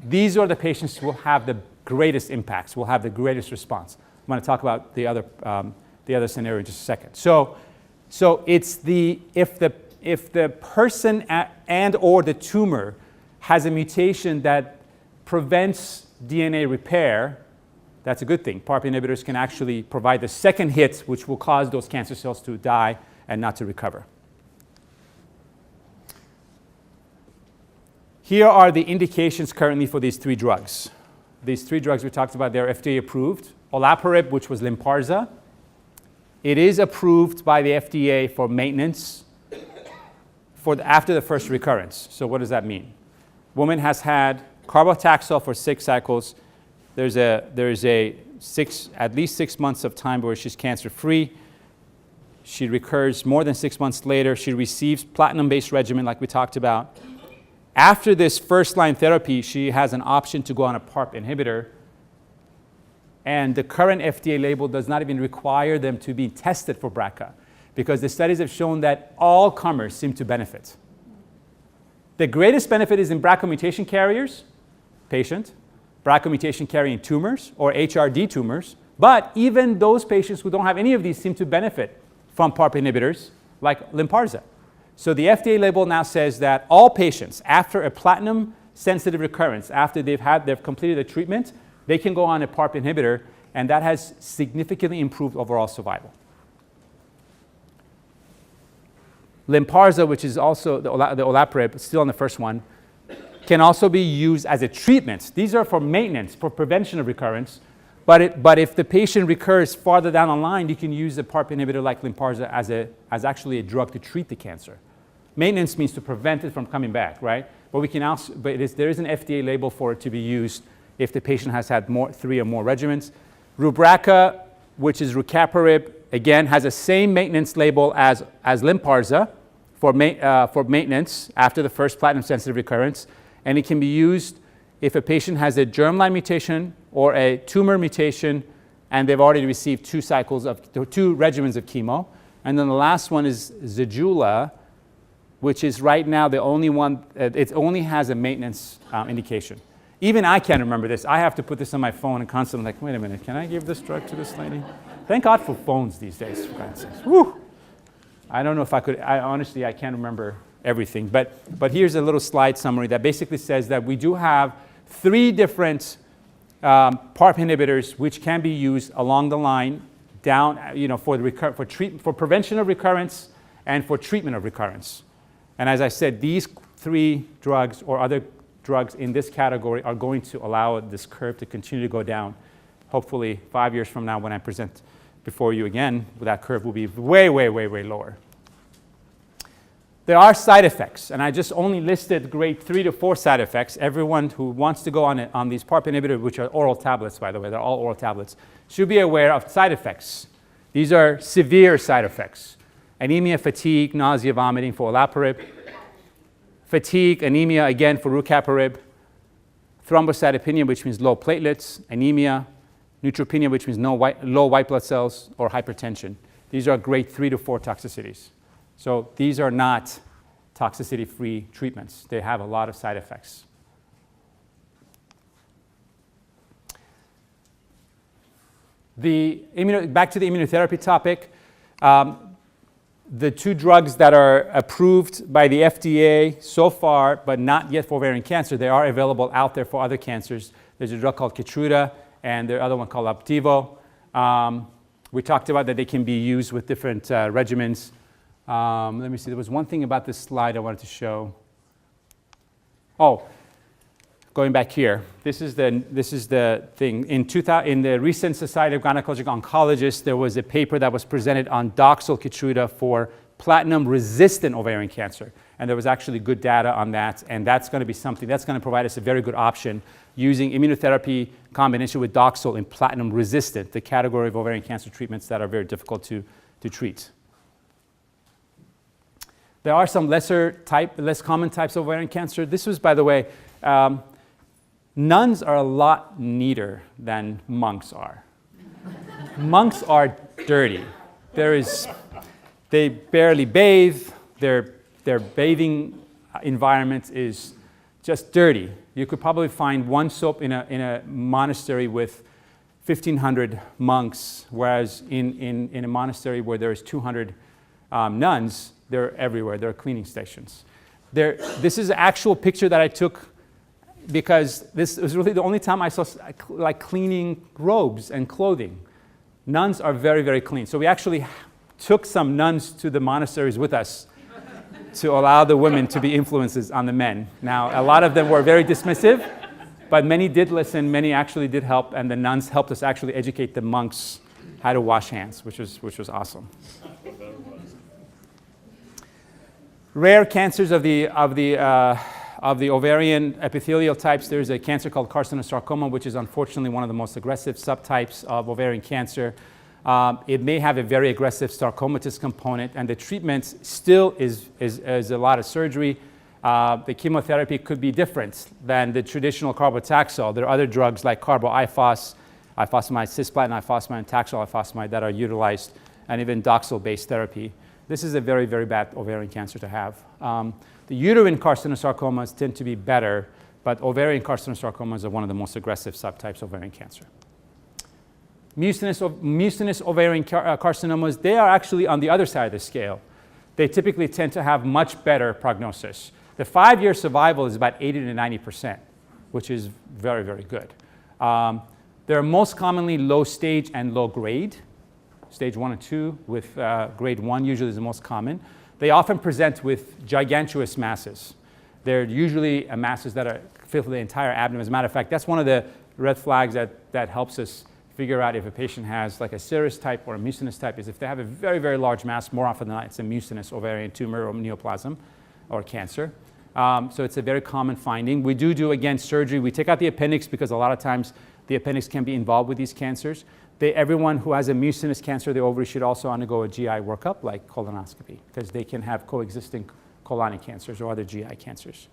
these are the patients who will have the greatest impacts, will have the greatest response. I'm going to talk about the other scenario in just a second. So it's if the person and or the tumor has a mutation that prevents DNA repair, that's a good thing. PARP inhibitors can actually provide the second hit, which will cause those cancer cells to die and not to recover. Here are the indications currently for these three drugs. These three drugs we talked about, they're FDA approved. Olaparib, which was Lynparza, it is approved by the FDA for maintenance after the first recurrence. So what does that mean? Woman has had carbotaxol for 6 cycles. There's at least 6 months of time where she's cancer-free. She recurs more than 6 months later. She receives platinum-based regimen like we talked about. After this first-line therapy, she has an option to go on a PARP inhibitor. And the current FDA label does not even require them to be tested for BRCA, because the studies have shown that all comers seem to benefit. The greatest benefit is in BRCA mutation carriers, patient, BRCA mutation carrying tumors or HRD tumors, but even those patients who don't have any of these seem to benefit from PARP inhibitors like Lynparza. So the FDA label now says that all patients after a platinum-sensitive recurrence, after they've completed the treatment, they can go on a PARP inhibitor, and that has significantly improved overall survival. Lynparza, which is also the olaparib, still on the first one, can also be used as a treatment. These are for maintenance, for prevention of recurrence. But if the patient recurs farther down the line, you can use a PARP inhibitor like Lynparza as actually a drug to treat the cancer. Maintenance means to prevent it from coming back, right? But there is an FDA label for it to be used if the patient has had 3 or more regimens. Rubraca, which is rucaparib, again has the same maintenance label as Lynparza for maintenance after the first platinum-sensitive recurrence, and it can be used if a patient has a germline mutation or a tumor mutation, and they've already received 2 regimens of chemo. And then the last one is Zejula, which is right now the only one. It only has a maintenance indication. Even I can't remember this. I have to put this on my phone and constantly like, wait a minute, can I give this drug to this lady? Thank God for phones these days, for God's sakes. Whew. I don't know if I could. Honestly, I can't remember everything. But here's a little slide summary that basically says that we do have 3 different PARP inhibitors which can be used along the line down, for prevention of recurrence and for treatment of recurrence. And as I said, these 3 drugs or other drugs in this category are going to allow this curve to continue to go down. Hopefully 5 years from now when I present before you again, that curve will be way, way, way, way lower. There are side effects, and I just only listed grade 3 to 4 side effects. Everyone who wants to go on these PARP inhibitors, which are oral tablets, by the way, they're all oral tablets, should be aware of side effects. These are severe side effects. Anemia, fatigue, nausea, vomiting for olaparib. Fatigue, anemia, again, for rucaparib. Thrombocytopenia, which means low platelets. Anemia. Neutropenia, which means low white blood cells, or hypertension. These are grade 3 to 4 toxicities. So these are not toxicity-free treatments. They have a lot of side effects. Back to the immunotherapy topic. The 2 drugs that are approved by the FDA so far, but not yet for ovarian cancer, they are available out there for other cancers. There's a drug called Keytruda, and the other one called Opdivo. We talked about that they can be used with different regimens. Let me see, there was one thing about this slide I wanted to show. Oh, going back here, this is the thing. In the recent Society of Gynecologic Oncologists, there was a paper that was presented on Doxil Keytruda for platinum-resistant ovarian cancer. And there was actually good data on that, and that's going to be something that's going to provide us a very good option using immunotherapy combination with Doxil in platinum-resistant, the category of ovarian cancer treatments that are very difficult to treat. There are some less common types of ovarian cancer. This was, by the way, nuns are a lot neater than monks are. Monks are dirty. They barely bathe. Their bathing environment is just dirty. You could probably find one soap in a monastery with 1,500 monks, whereas in a monastery where there's 200 nuns, they're everywhere. There are cleaning stations. This is an actual picture that I took because this was really the only time I saw like cleaning robes and clothing. Nuns are very, very clean. So we actually took some nuns to the monasteries with us to allow the women to be influences on the men. Now, a lot of them were very dismissive, but many did listen, many actually did help, and the nuns helped us actually educate the monks how to wash hands, which was awesome. Rare cancers of the ovarian epithelial types, there's a cancer called carcinosarcoma, which is unfortunately one of the most aggressive subtypes of ovarian cancer. It may have a very aggressive sarcomatous component, and the treatment still is a lot of surgery. The chemotherapy could be different than the traditional carbotaxol. There are other drugs like carboifos, ifosfamide cisplatin, ifosfamide, and taxol ifosfamide that are utilized, and even Doxil-based therapy. This is a very, very bad ovarian cancer to have. The uterine carcinosarcomas tend to be better, but ovarian carcinosarcomas are one of the most aggressive subtypes of ovarian cancer. Mucinous ovarian carcinomas, they are actually on the other side of the scale. They typically tend to have much better prognosis. The 5-year survival is about 80 to 90%, which is very, very good. They're most commonly low stage and low grade. Stage 1 and 2 with grade 1 usually is the most common. They often present with gigantuous masses. They're usually masses that fill the entire abdomen. As a matter of fact, that's one of the red flags that helps us figure out if a patient has like a serous type or a mucinous type is if they have a very, very large mass, more often than not, it's a mucinous ovarian tumor or neoplasm or cancer. So it's a very common finding. We do, again, surgery. We take out the appendix because a lot of times the appendix can be involved with these cancers. Everyone who has a mucinous cancer of the ovary should also undergo a GI workup like colonoscopy because they can have coexisting colonic cancers or other GI cancers.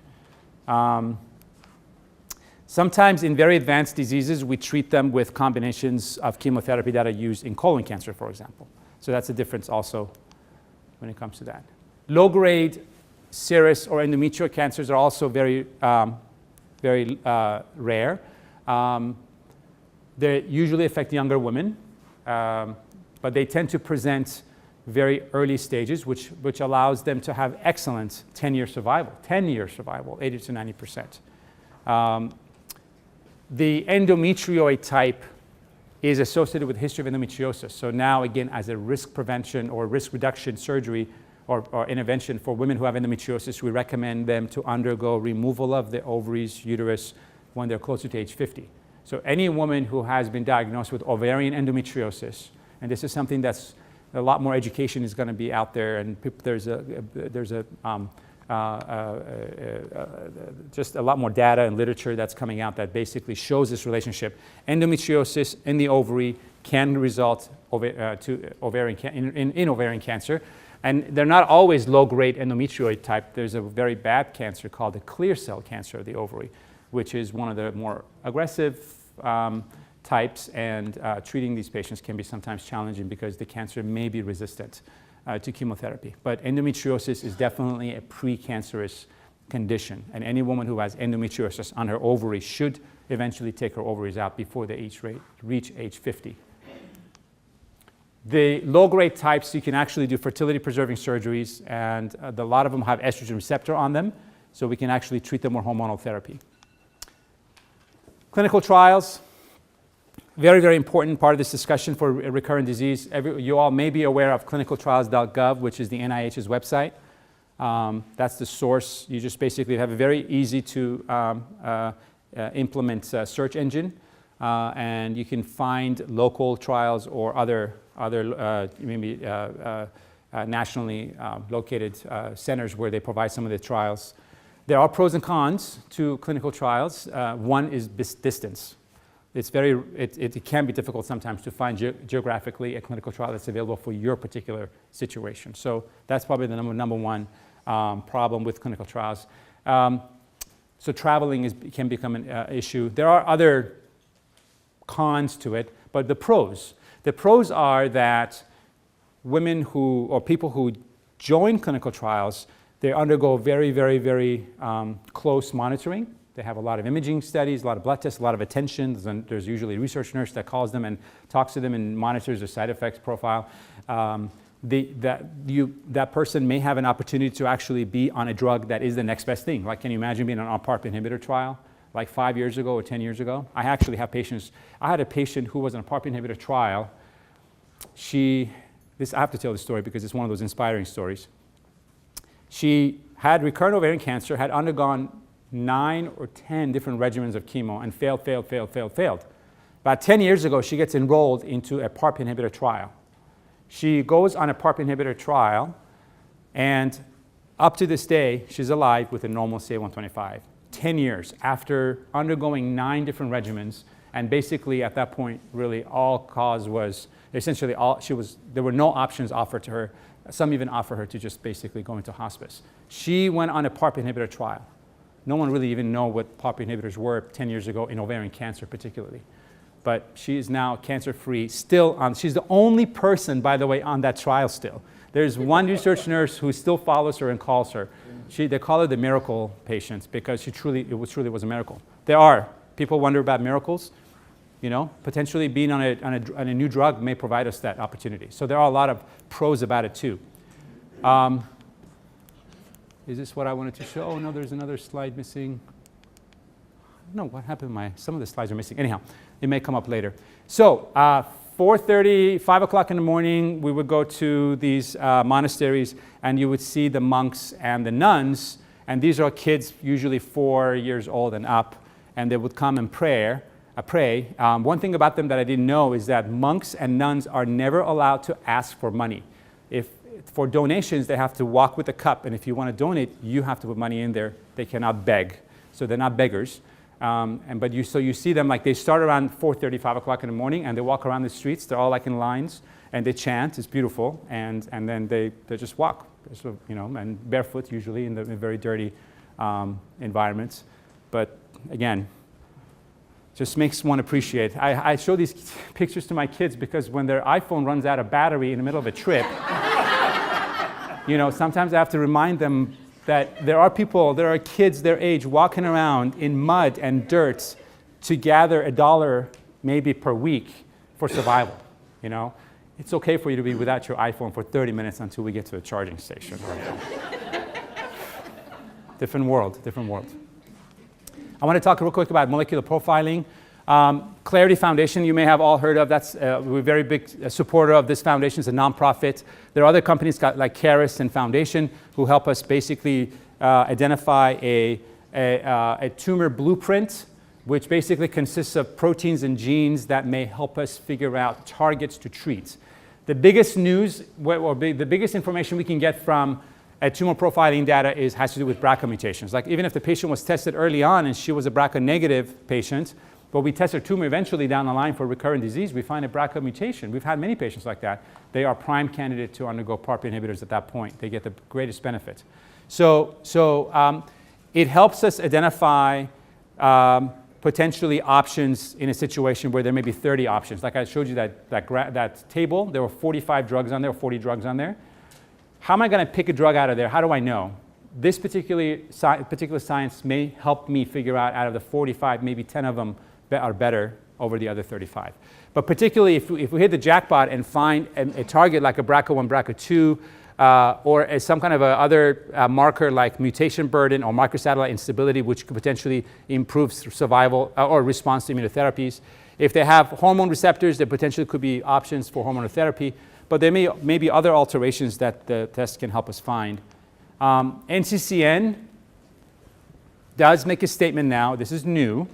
Sometimes in very advanced diseases, we treat them with combinations of chemotherapy that are used in colon cancer, for example. So that's a difference also when it comes to that. Low-grade serous or endometrial cancers are also very, very rare. They usually affect younger women, but they tend to present very early stages, which allows them to have excellent 10-year survival, 10-year survival, 80 to 90%. The endometrioid type is associated with history of endometriosis. So now, again, as a risk prevention or risk reduction surgery, or intervention for women who have endometriosis. We recommend them to undergo removal of the ovaries, uterus, when they're closer to age 50. So any woman who has been diagnosed with ovarian endometriosis, and this is something that's a lot more education is going to be out there, and there's just a lot more data and literature that's coming out that basically shows this relationship. Endometriosis in the ovary can result in ovarian cancer. And they're not always low-grade endometrioid type. There's a very bad cancer called the clear cell cancer of the ovary, which is one of the more aggressive types, and treating these patients can be sometimes challenging because the cancer may be resistant to chemotherapy. But endometriosis is definitely a precancerous condition, and any woman who has endometriosis on her ovary should eventually take her ovaries out before they reach age 50. The low-grade types, you can actually do fertility-preserving surgeries, and a lot of them have estrogen receptor on them, so we can actually treat them with hormonal therapy. Clinical trials, very, very important part of this discussion for recurrent disease. You all may be aware of clinicaltrials.gov, which is the NIH's website. That's the source. You just basically have a very easy to implement search engine, and you can find local trials or other maybe nationally located centers where they provide some of the trials. There are pros and cons to clinical trials. One is distance. It can be difficult sometimes to find geographically a clinical trial that's available for your particular situation. So that's probably the number one problem with clinical trials. So traveling can become an issue. There are other cons to it, but the pros are that women or people who join clinical trials, they undergo very, very, very close monitoring. They have a lot of imaging studies, a lot of blood tests, a lot of attention. There's usually a research nurse that calls them and talks to them and monitors their side effects profile. That person may have an opportunity to actually be on a drug that is the next best thing. Like, can you imagine being on a PARP inhibitor trial like 5 years ago or 10 years ago? I actually have patients. I had a patient who was on a PARP inhibitor trial. I have to tell this story because it's one of those inspiring stories. She had recurrent ovarian cancer, had undergone 9 or 10 different regimens of chemo and failed. About 10 years ago, she gets enrolled into a PARP inhibitor trial. She goes on a PARP inhibitor trial, and up to this day, she's alive with a normal CA-125. 10 years after undergoing 9 different regimens, and basically at that point, really all cause was essentially there were no options offered to her. Some even offer her to just basically go into hospice. She went on a PARP inhibitor trial. No one really even knew what PARP inhibitors were 10 years ago in ovarian cancer particularly. But she is now cancer-free, she's the only person, by the way, on that trial still. There's one research nurse who still follows her and calls her. They call her the miracle patient because it truly was a miracle. People wonder about miracles. Potentially being on a new drug may provide us that opportunity. So there are a lot of pros about it too. Is this what I wanted to show? Oh no, there's another slide missing. I don't know what happened. Some of the slides are missing. Anyhow, it may come up later. So 4:30, 5 o'clock in the morning, we would go to these monasteries, and you would see the monks and the nuns. And these are kids, usually 4 years old and up, and they would come and pray. One thing about them that I didn't know is that monks and nuns are never allowed to ask for money. For donations, they have to walk with a cup, and if you want to donate, you have to put money in there. They cannot beg, so they're not beggars. So you see them, like, they start around 4:30, 5 o'clock in the morning, and they walk around the streets. They're all like in lines, and they chant. It's beautiful, and then they just walk, and barefoot usually in very dirty environments. But again, just makes one appreciate. I show these pictures to my kids because when their iPhone runs out of battery in the middle of a trip, sometimes I have to remind them that there are kids their age walking around in mud and dirt to gather $1 maybe per week for survival. It's okay for you to be without your iPhone for 30 minutes until we get to a charging station. Different world. I want to talk real quick about molecular profiling. Clarity Foundation, you may have all heard of. We're a very big supporter of this foundation. It's a nonprofit. There are other companies like Caris and Foundation who help us basically identify a tumor blueprint, which basically consists of proteins and genes that may help us figure out targets to treat. The biggest news, or the biggest information we can get from tumor profiling data has to do with BRCA mutations. Like even if the patient was tested early on and she was a BRCA negative patient, but we test her tumor eventually down the line for recurrent disease, we find a BRCA mutation. We've had many patients like that. They are prime candidate to undergo PARP inhibitors at that point. They get the greatest benefit. So it helps us identify potentially options in a situation where there may be 30 options. Like I showed you that table, there were 45 drugs on there, or 40 drugs on there. How am I going to pick a drug out of there? How do I know? This particular science may help me figure out of the 45, maybe 10 of them are better over the other 35. But particularly if we hit the jackpot and find a target like a BRCA1, BRCA2, or some kind of other marker like mutation burden or microsatellite instability, which could potentially improve survival or response to immunotherapies. If they have hormone receptors, there potentially could be options for hormonal therapy, but there may be other alterations that the test can help us find. NCCN does make a statement now, this is new,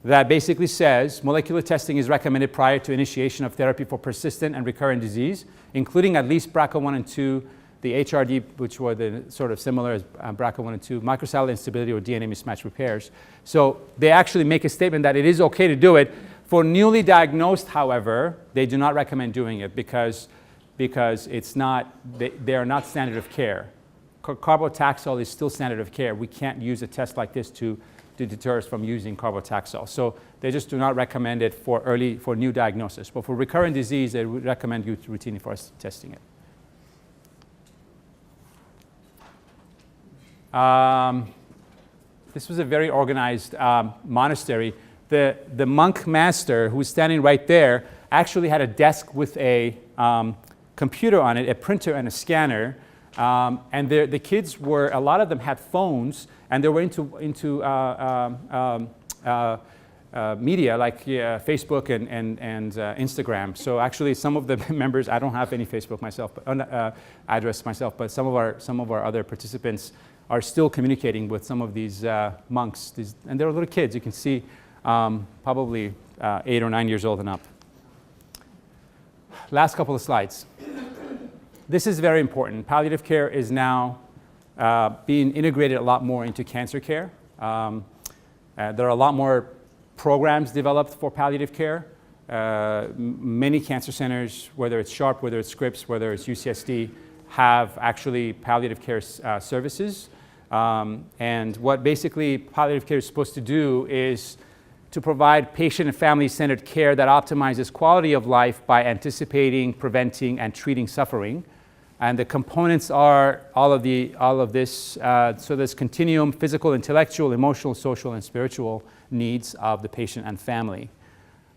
that basically says molecular testing is recommended prior to initiation of therapy for persistent and recurrent disease, including at least BRCA1 and 2, the HRD, which were the sort of similar as BRCA1 and 2, microsatellite instability or DNA mismatch repairs. So they actually make a statement that it is okay to do it. For newly diagnosed, however, they do not recommend doing it because it's not, they are not standard of care. Carbotaxol is still standard of care. We can't use a test like this to deter us from using carbotaxol. So they just do not recommend it for new diagnosis. But for recurrent disease, they would recommend you routinely for us testing it. This was a very organized monastery. The monk master, who's standing right there, actually had a desk with a computer on it, a printer and a scanner. And the kids were, a lot of them had phones, and they were into media like Facebook and Instagram. So actually, some of the members, I don't have any Facebook myself, but address myself, but some of our other participants are still communicating with some of these monks, and they're little kids. You can see probably 8 or 9 years old and up. Last couple of slides. This is very important. Palliative care is now being integrated a lot more into cancer care. There are a lot more programs developed for palliative care. Many cancer centers, whether it's Sharp, whether it's Scripps, whether it's UCSD, have actually palliative care services. And what basically palliative care is supposed to do is to provide patient and family-centered care that optimizes quality of life by anticipating, preventing, and treating suffering. And the components are all of this. So there's continuum: physical, intellectual, emotional, social, and spiritual needs of the patient and family.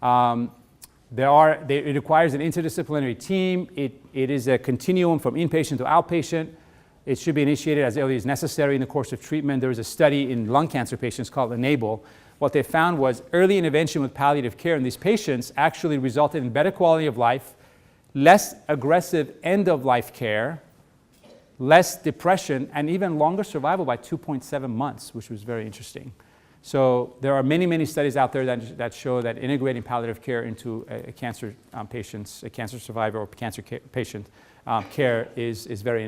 It requires an interdisciplinary team. It is a continuum from inpatient to outpatient. It should be initiated as early as necessary in the course of treatment. There was a study in lung cancer patients called ENABLE. What they found was early intervention with palliative care in these patients actually resulted in better quality of life, less aggressive end-of-life care, less depression, and even longer survival by 2.7 months, which was very interesting. So there are many, many studies out there that show that integrating palliative care into a cancer survivor or cancer patient care is very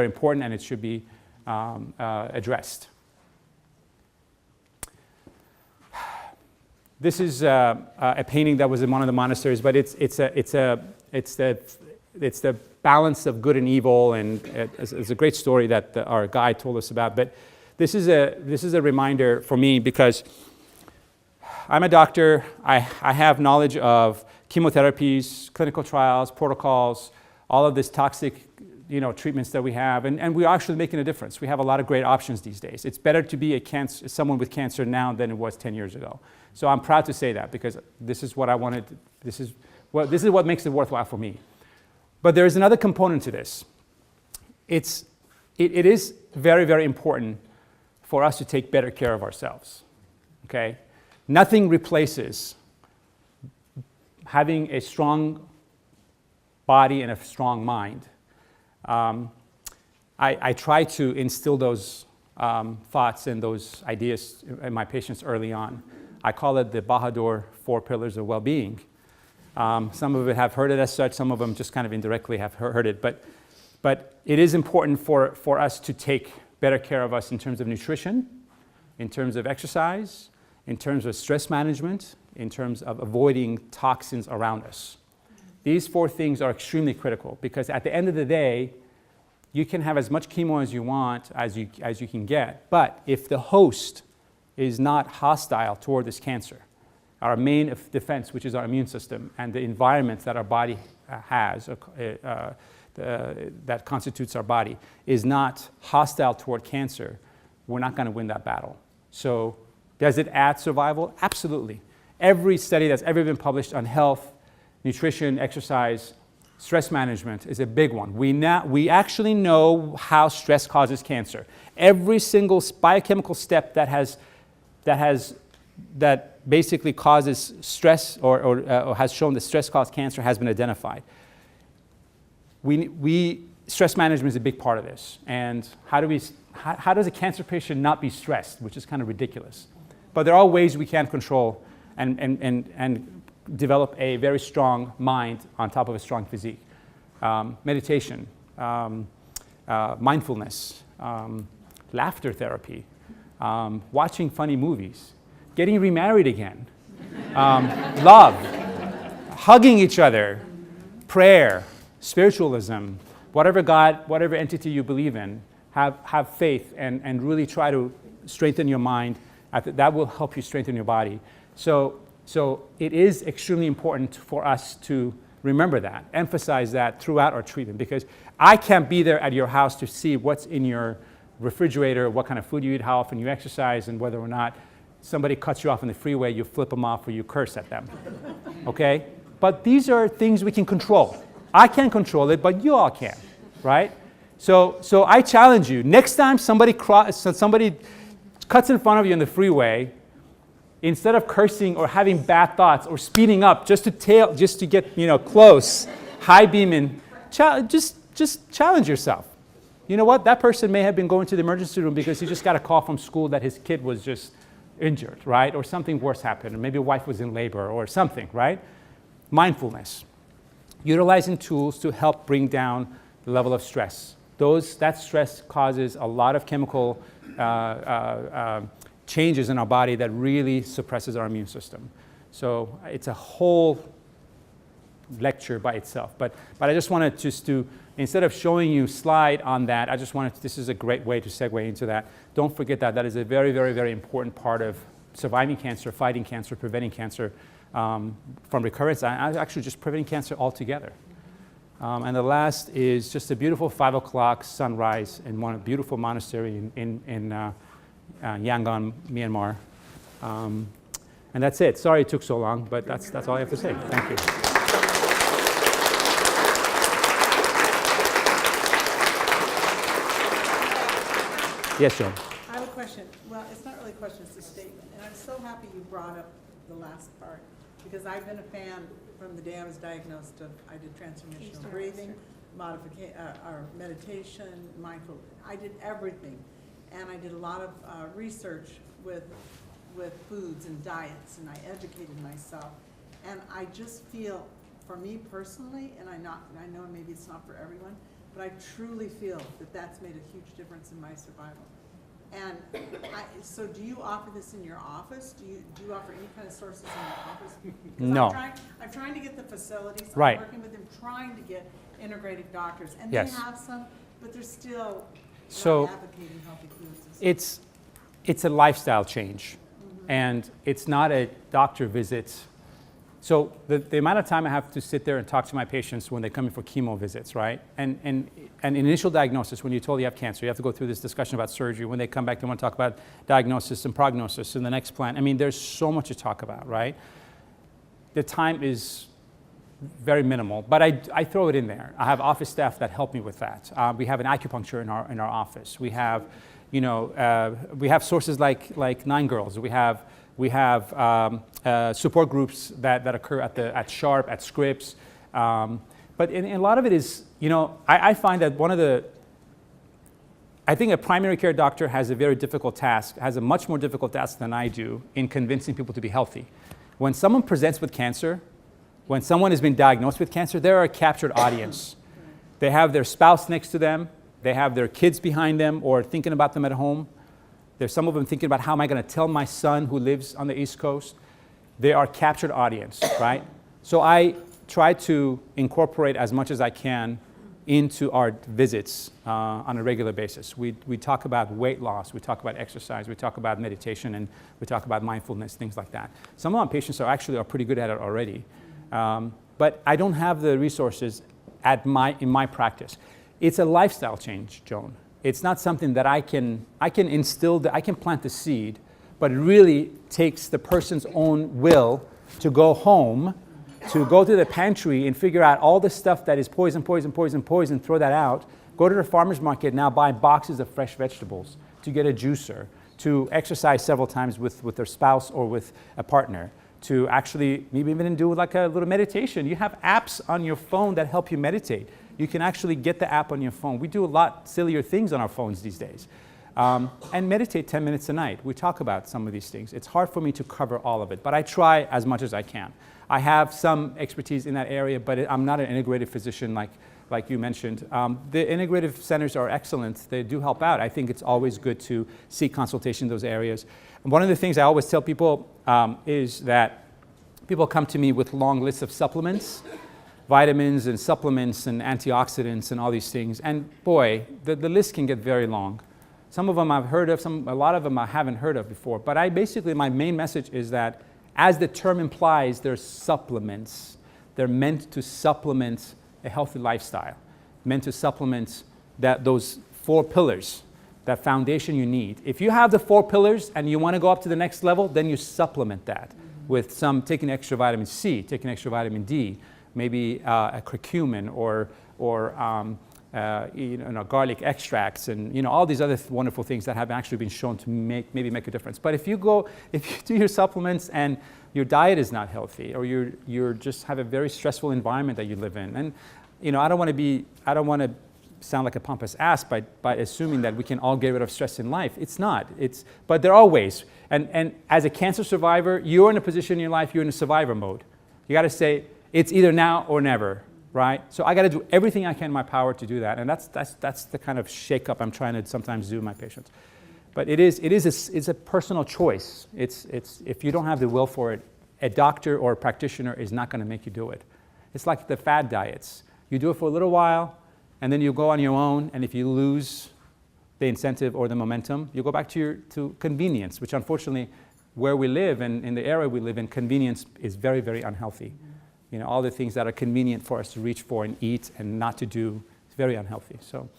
important, and it should be addressed. This is a painting that was in one of the monasteries, but it's the balance of good and evil, and it's a great story that our guide told us about. But this is a reminder for me because I'm a doctor. I have knowledge of chemotherapies, clinical trials, protocols, all of this toxic treatments that we have, and we're actually making a difference. We have a lot of great options these days. It's better to be someone with cancer now than it was 10 years ago. So I'm proud to say that because this is what I wanted. This is what makes it worthwhile for me. But there is another component to this. It is very, very important for us to take better care of ourselves. Okay, Nothing replaces having a strong body and a strong mind. I try to instill those thoughts and those ideas in my patients early on. I call it the Bahador 4 pillars of well-being. Some of it have heard it as such, some of them just kind of indirectly have heard it, but it is important for us to take better care of us in terms of nutrition, in terms of exercise, in terms of stress management, in terms of avoiding toxins around us. These 4 things are extremely critical because at the end of the day, you can have as much chemo as you want, as you can get, but if the host is not hostile toward this cancer, our main defense, which is our immune system, and the environment that our body has, that constitutes our body, is not hostile toward cancer, we're not going to win that battle. So does it add survival? Absolutely. Every study that's ever been published on health, nutrition, exercise, stress management is a big one. We actually know how stress causes cancer. Every single biochemical step that basically causes stress or has shown that stress causes cancer has been identified. Stress management is a big part of this. And how does a cancer patient not be stressed, which is kind of ridiculous. But there are ways we can control and develop a very strong mind on top of a strong physique. Meditation, mindfulness, laughter therapy, watching funny movies, getting remarried again, love, hugging each other, prayer, spiritualism, whatever God, whatever entity you believe in, have faith and really try to strengthen your mind. That will help you strengthen your body. So it is extremely important for us to remember that, emphasize that throughout our treatment, because I can't be there at your house to see what's in your refrigerator, what kind of food you eat, how often you exercise, and whether or not somebody cuts you off on the freeway, you flip them off or you curse at them, okay? But these are things we can control. I can't control it, but you all can, right? So I challenge you, next time somebody cuts in front of you on the freeway, instead of cursing or having bad thoughts or speeding up just to get close, high beaming, just challenge yourself. You know what? That person may have been going to the emergency room because he just got a call from school that his kid was just injured, right? Or something worse happened, or maybe a wife was in labor or something, right? Mindfulness. Utilizing tools to help bring down the level of stress. That stress causes a lot of chemical changes in our body that really suppresses our immune system. So it's a whole lecture by itself. But I just wanted to, instead of showing you slide on that, this is a great way to segue into that. Don't forget that is a very, very, very important part of surviving cancer, fighting cancer, preventing cancer from recurrence, and actually just preventing cancer altogether. And the last is just a beautiful 5 o'clock sunrise in one beautiful monastery in Yangon, Myanmar. And that's it. Sorry it took so long, but that's all I have to say. Thank you. Yes, Joan. I have a question. Well, it's not really a question, it's a statement. And I'm so happy you brought up the last part, because I've been a fan from the day I was diagnosed. I did transformational breathing, meditation, mindful. I did everything. And I did a lot of research with foods and diets, and I educated myself. And I just feel, for me personally, and I know maybe it's not for everyone, but I truly feel that that's made a huge difference in my survival. And so do you offer this in your office? Do you offer any kind of sources in your office? No. I'm trying to get the facilities. Right. I'm working with them, trying to get integrative doctors. And Yes. they have some, but they're still So advocating healthy foods. And stuff. it's a lifestyle change, and it's not a doctor visit. So the amount of time I have to sit there and talk to my patients when they come in for chemo visits, right? And initial diagnosis, when you're told you have cancer, you have to go through this discussion about surgery. When they come back, they want to talk about diagnosis and prognosis and the next plan. I mean, there's so much to talk about, right? The time is very minimal, but I throw it in there. I have office staff that help me with that. We have an acupuncture in our office. We have, we have sources like 9 Girls. We have We have support groups that occur at Sharp, at Scripps. But in a lot of it is, I find that I think a primary care doctor has a very difficult task, has a much more difficult task than I do in convincing people to be healthy. When someone presents with cancer, when someone has been diagnosed with cancer, they're a captured audience. They have their spouse next to them. They have their kids behind them or thinking about them at home. There's some of them thinking about how am I going to tell my son who lives on the East Coast. They are captured audience, right? So I try to incorporate as much as I can into our visits on a regular basis. We talk about weight loss, we talk about exercise, we talk about meditation, and we talk about mindfulness, things like that. Some of our patients are pretty good at it already. But I don't have the resources in my practice. It's a lifestyle change, Joan. It's not something that I can plant the seed, but it really takes the person's own will to go home, to go to the pantry and figure out all the stuff that is poison, throw that out, go to the farmer's market now, buy boxes of fresh vegetables, to get a juicer, to exercise several times with their spouse or with a partner, to actually maybe even do like a little meditation. You have apps on your phone that help you meditate. You can actually get the app on your phone. We do a lot sillier things on our phones these days. And meditate 10 minutes a night. We talk about some of these things. It's hard for me to cover all of it, but I try as much as I can. I have some expertise in that area, but I'm not an integrative physician like you mentioned. The integrative centers are excellent. They do help out. I think it's always good to seek consultation in those areas. And one of the things I always tell people is that people come to me with long lists of supplements, vitamins and supplements and antioxidants and all these things. And boy, the list can get very long. Some of them I've heard of, a lot of them I haven't heard of before. But my main message is that, as the term implies, they're supplements. They're meant to supplement a healthy lifestyle, meant to supplement those 4 pillars, that foundation you need. If you have the 4 pillars and you want to go up to the next level, then you supplement that with taking extra vitamin C, taking extra vitamin D, maybe a curcumin or garlic extracts and all these other wonderful things that have actually been shown to maybe make a difference. But if you do your supplements and your diet is not healthy, or you just have a very stressful environment that you live in, and I don't want to sound like a pompous ass by assuming that we can all get rid of stress in life. It's not. But there are ways. And as a cancer survivor, you're in a position in your life, you're in a survivor mode. You got to say it's either now or never. Right? So I got to do everything I can in my power to do that, and that's the kind of shake-up I'm trying to sometimes do with my patients. But it's a personal choice. It's if you don't have the will for it, a doctor or a practitioner is not going to make you do it. It's like the fad diets. You do it for a little while, and then you go on your own, and if you lose the incentive or the momentum, you go back to convenience, which unfortunately, where we live and in the area we live in, convenience is very, very unhealthy. All the things that are convenient for us to reach for and eat and not to do, it's very unhealthy. So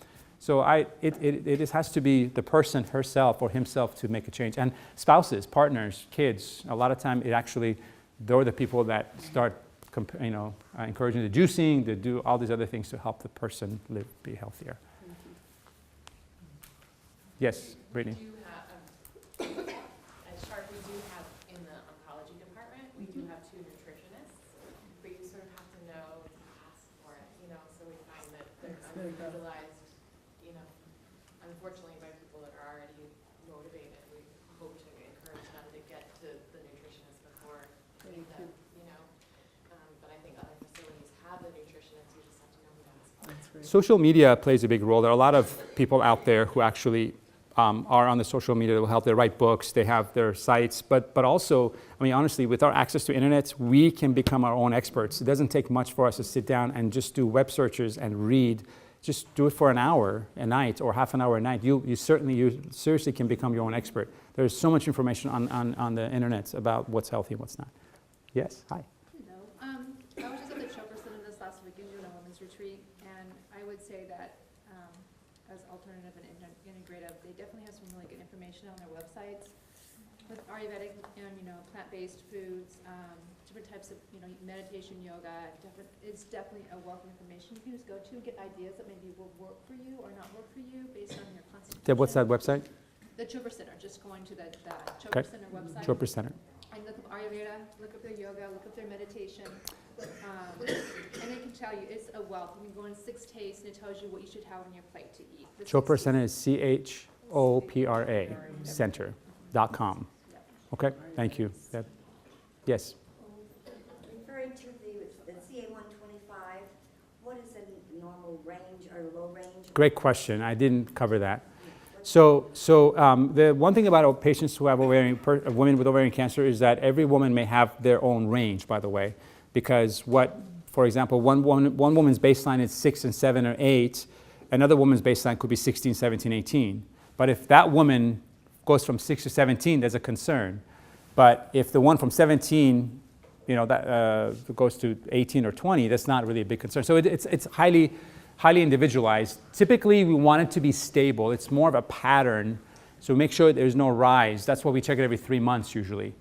it has to be the person herself or himself to make a change. And spouses, partners, kids, a lot of time they're the people that start encouraging the juicing, to do all these other things to help the person be healthier. Yes, Brittany. At Sharp, we do have in the oncology department, we do have 2 nutritionists. But you sort of have to know to ask for it, so we find that they're underutilized, unfortunately by people that are already motivated. We hope to encourage them to get to the nutritionist before they need them, but I think other facilities have the nutritionists, you just have to know who to ask for. Social media plays a big role. There are a lot of people out there who actually are on the social media that will help. They write books, they have their sites, but also, honestly, with our access to internet, we can become our own experts. It doesn't take much for us to sit down and just do web searches and read. Just do it for an hour a night or half an hour a night. You seriously can become your own expert. There's so much information on the internet about what's healthy and what's not. Yes, hi. I was just at the Chopra Center this last weekend doing a women's retreat, and I would say that as alternative and integrative, they definitely have some really good information on their websites with Ayurvedic and plant-based foods, different types of meditation, yoga. It's definitely a wealth of information you can just go to and get ideas that maybe will work for you or not work for you based on your constitution. Deb, what's that website? The Chopra Center, just going to the Okay. Chopra Center website. Chopra Center. And look up Ayurveda, look up their yoga, look up their meditation. And it can tell you, it's a wealth. You can go in 6 tastes and it tells you what you should have on your plate to eat. The Chopra 6 Center is CHOPRA center.com. Okay, thank you. Yes. Referring to the CA-125, what is a normal range or low range? Great question. I didn't cover that. So the one thing about patients who have women with ovarian cancer is that every woman may have their own range, by the way, because for example, one woman's baseline is 6 and 7 or 8, another woman's baseline could be 16, 17, 18. But if that woman goes from 6 to 17, there's a concern. But if the one from 17, that goes to 18 or 20, that's not really a big concern. So it's highly individualized. Typically, we want it to be stable. It's more of a pattern, so make sure there's no rise. That's why we check it every 3 months usually.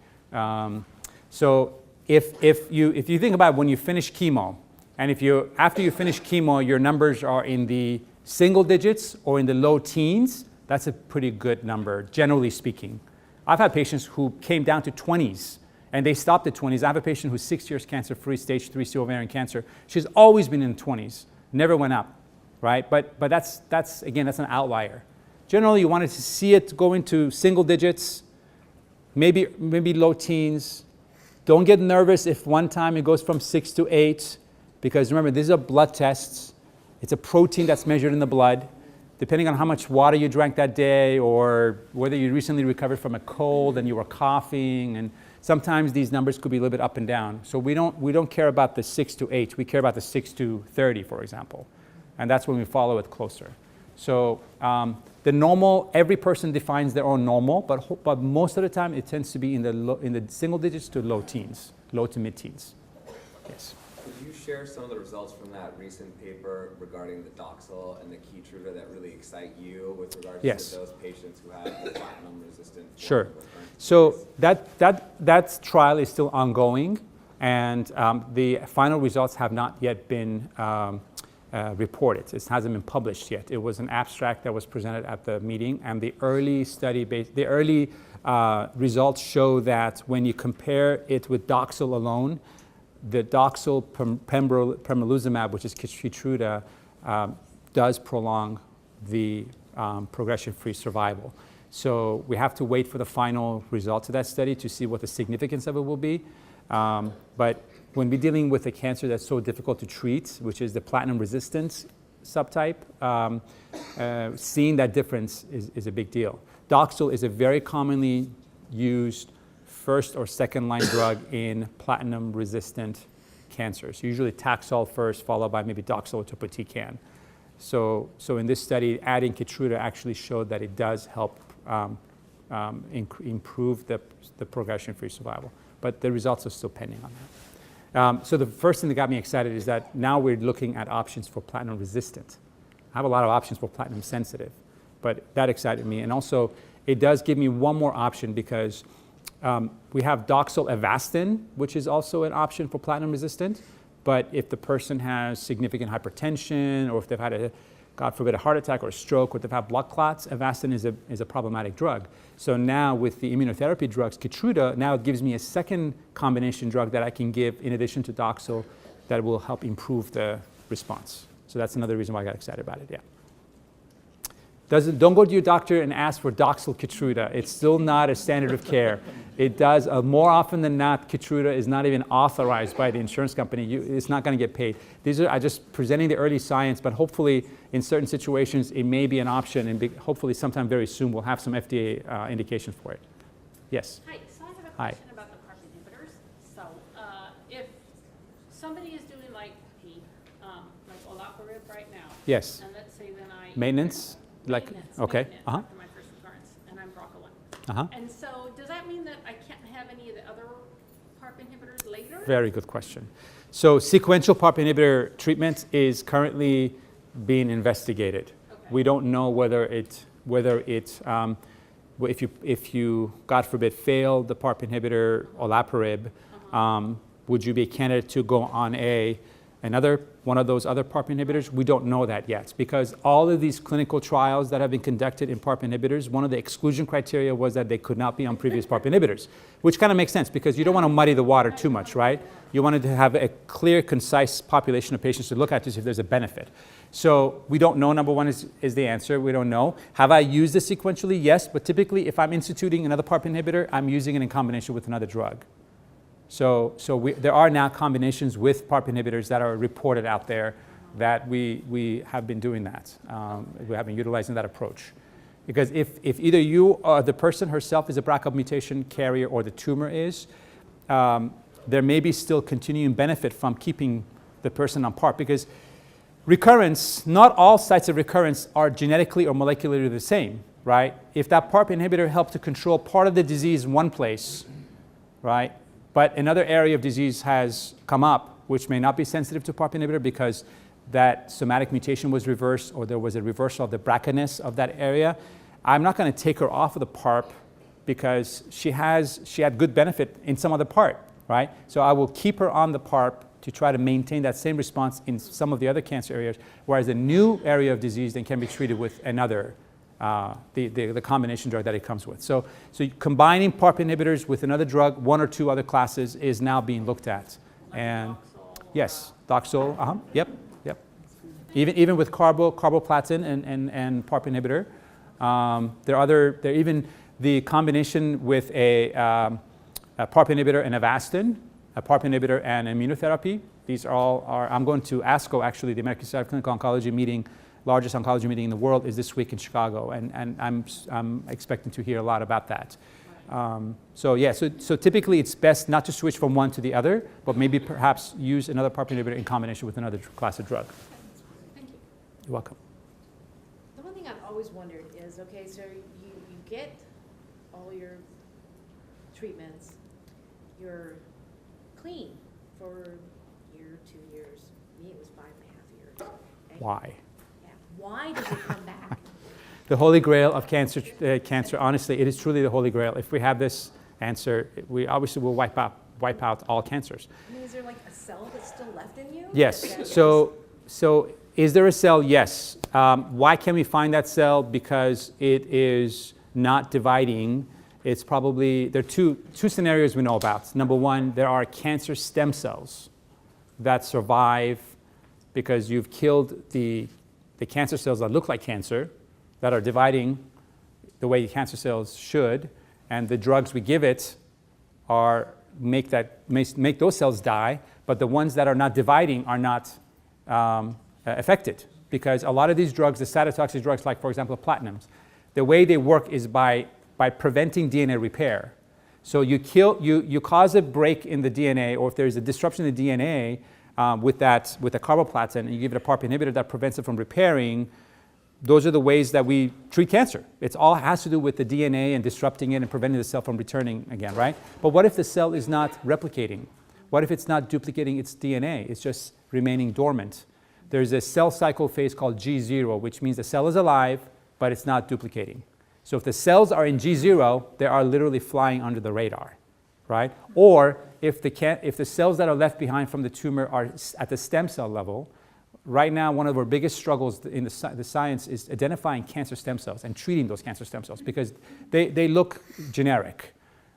So if you think about when you finish chemo, and after you finish chemo, your numbers are in the single digits or in the low teens, that's a pretty good number, generally speaking. I've had patients who came down to 20s, and they stopped at 20s. I have a patient who's 6 years cancer-free, stage 3 ovarian cancer. She's always been in the 20s. Never went up, right? But that's an outlier. Generally, you wanted to see it go into single digits, maybe low teens. Don't get nervous if one time it goes from 6 to 8, because remember, these are blood tests. It's a protein that's measured in the blood. Depending on how much water you drank that day, or whether you recently recovered from a cold and you were coughing, and sometimes these numbers could be a little bit up and down. So we don't care about the 6 to 8. We care about the 6 to 30, for example. And that's when we follow it closer. So the normal, every person defines their own normal, but most of the time it tends to be in the single digits to low teens, low to mid-teens. Yes. Could you share some of the results from that recent paper regarding the Doxil and the Keytruda that really excite you with regards Yes. to those patients who have the platinum-resistant? Sure. So that trial is still ongoing, and the final results have not yet been reported. It hasn't been published yet. It was an abstract that was presented at the meeting, and the early results show that when you compare it with Doxil alone, the Doxil pembrolizumab, which is Keytruda, does prolong the progression-free survival. So we have to wait for the final results of that study to see what the significance of it will be. But when we're dealing with a cancer that's so difficult to treat, which is the platinum-resistant subtype, seeing that difference is a big deal. Doxil is a very commonly used first or second line drug in platinum-resistant cancers. Usually Taxol first, followed by maybe Doxil or topotecan. So in this study, adding Keytruda actually showed that it does help improve the progression-free survival. But the results are still pending on that. So the first thing that got me excited is that now we're looking at options for platinum-resistant. I have a lot of options for platinum-sensitive, but that excited me. And also, it does give me one more option because we have Doxil Avastin, which is also an option for platinum-resistant. But if the person has significant hypertension, or if they've had God forbid, a heart attack or a stroke, or if they've had blood clots, Avastin is a problematic drug. So now with the immunotherapy drugs, Keytruda now gives me a second combination drug that I can give in addition to Doxil that will help improve the response. So that's another reason why I got excited about it, yeah. Don't go to your doctor and ask for Doxil Keytruda. It's still not a standard of care. It does, more often than not, Keytruda is not even authorized by the insurance company. It's not going to get paid. These are just presenting the early science, but hopefully in certain situations it may be an option, and hopefully sometime very soon we'll have some FDA indication for it. Yes? Hi, so I have a Hi. question about the PARP inhibitors. So if somebody is doing like olaparib right now, Yes. and let's say then I... Maintenance? Maintenance, Okay. maintenance Uh-huh. after my first recurrence, and I'm BRCA1. Uh-huh. And so does that mean that I can't have any of the other PARP inhibitors later? Very good question. So sequential PARP inhibitor treatment is currently being investigated. Okay. We don't know whether if you, God forbid, fail the PARP inhibitor olaparib, would you be a candidate to go on a one of those other PARP inhibitors? We don't know that yet, because all of these clinical trials that have been conducted in PARP inhibitors, one of the exclusion criteria was that they could not be on previous PARP inhibitors, which kind of makes sense because you don't want to muddy the water too much, right? You wanted to have a clear, concise population of patients to look at to see if there's a benefit. So we don't know, number one is the answer, we don't know. Have I used this sequentially? Yes, but typically if I'm instituting another PARP inhibitor, I'm using it in combination with another drug. So there are now combinations with PARP inhibitors that are reported out there that we have been doing that. We have been utilizing that approach. Because if either you or the person herself is a BRCA mutation carrier or the tumor is, there may be still continuing benefit from keeping the person on PARP. Because recurrence, not all sites of recurrence are genetically or molecularly the same, right? If that PARP inhibitor helps to control part of the disease in one place, right? But another area of disease has come up, which may not be sensitive to PARP inhibitor because that somatic mutation was reversed or there was a reversal of the BRCA-ness of that area. I'm not going to take her off of the PARP because she had good benefit in some other part, right? So I will keep her on the PARP to try to maintain that same response in some of the other cancer areas, whereas a new area of disease then can be treated with another the combination drug that it comes with. So combining PARP inhibitors with another drug, one or two other classes, is now being looked at. And yes, Doxil, yep. Even with carboplatin and PARP inhibitor. There even the combination with a PARP inhibitor and Avastin, a PARP inhibitor and immunotherapy. These are I'm going to ASCO, actually, the American Society of Clinical Oncology meeting, largest oncology meeting in the world, is this week in Chicago, and I'm expecting to hear a lot about that. So typically it's best not to switch from one to the other, but maybe perhaps use another PARP inhibitor in combination with another class of drug. Thank you. You're welcome. The one thing I've always wondered is, okay, so you get all your treatments, you're clean for a year, 2 years. Me, it was 5.5 years. Okay? Why? Yeah. Why does it come back? The holy grail of cancer, honestly, it is truly the holy grail. If we have this answer, we obviously will wipe out all cancers. I mean, is there like a cell that's still left in you? Yes. So is there a cell? Yes. Why can we find that cell? Because it is not dividing. It's probably, there are two scenarios we know about. Number one, there are cancer stem cells that survive because you've killed the cancer cells that look like cancer, that are dividing the way cancer cells should, and the drugs we give it make those cells die, but the ones that are not dividing are not affected, because a lot of these drugs, the cytotoxic drugs, like for example platinums, the way they work is by preventing DNA repair. So you cause a break in the DNA, or if there's a disruption in the DNA with a carboplatin, and you give it a PARP inhibitor that prevents it from repairing. Those are the ways that we treat cancer. It all has to do with the DNA and disrupting it and preventing the cell from returning again, right? But what if the cell is not replicating? What if it's not duplicating its DNA? It's just remaining dormant. There's a cell cycle phase called G0, which means the cell is alive, but it's not duplicating. So if the cells are in G0, they are literally flying under the radar, right? Or if the cells that are left behind from the tumor are at the stem cell level, right now one of our biggest struggles in the science is identifying cancer stem cells and treating those cancer stem cells, because they look generic.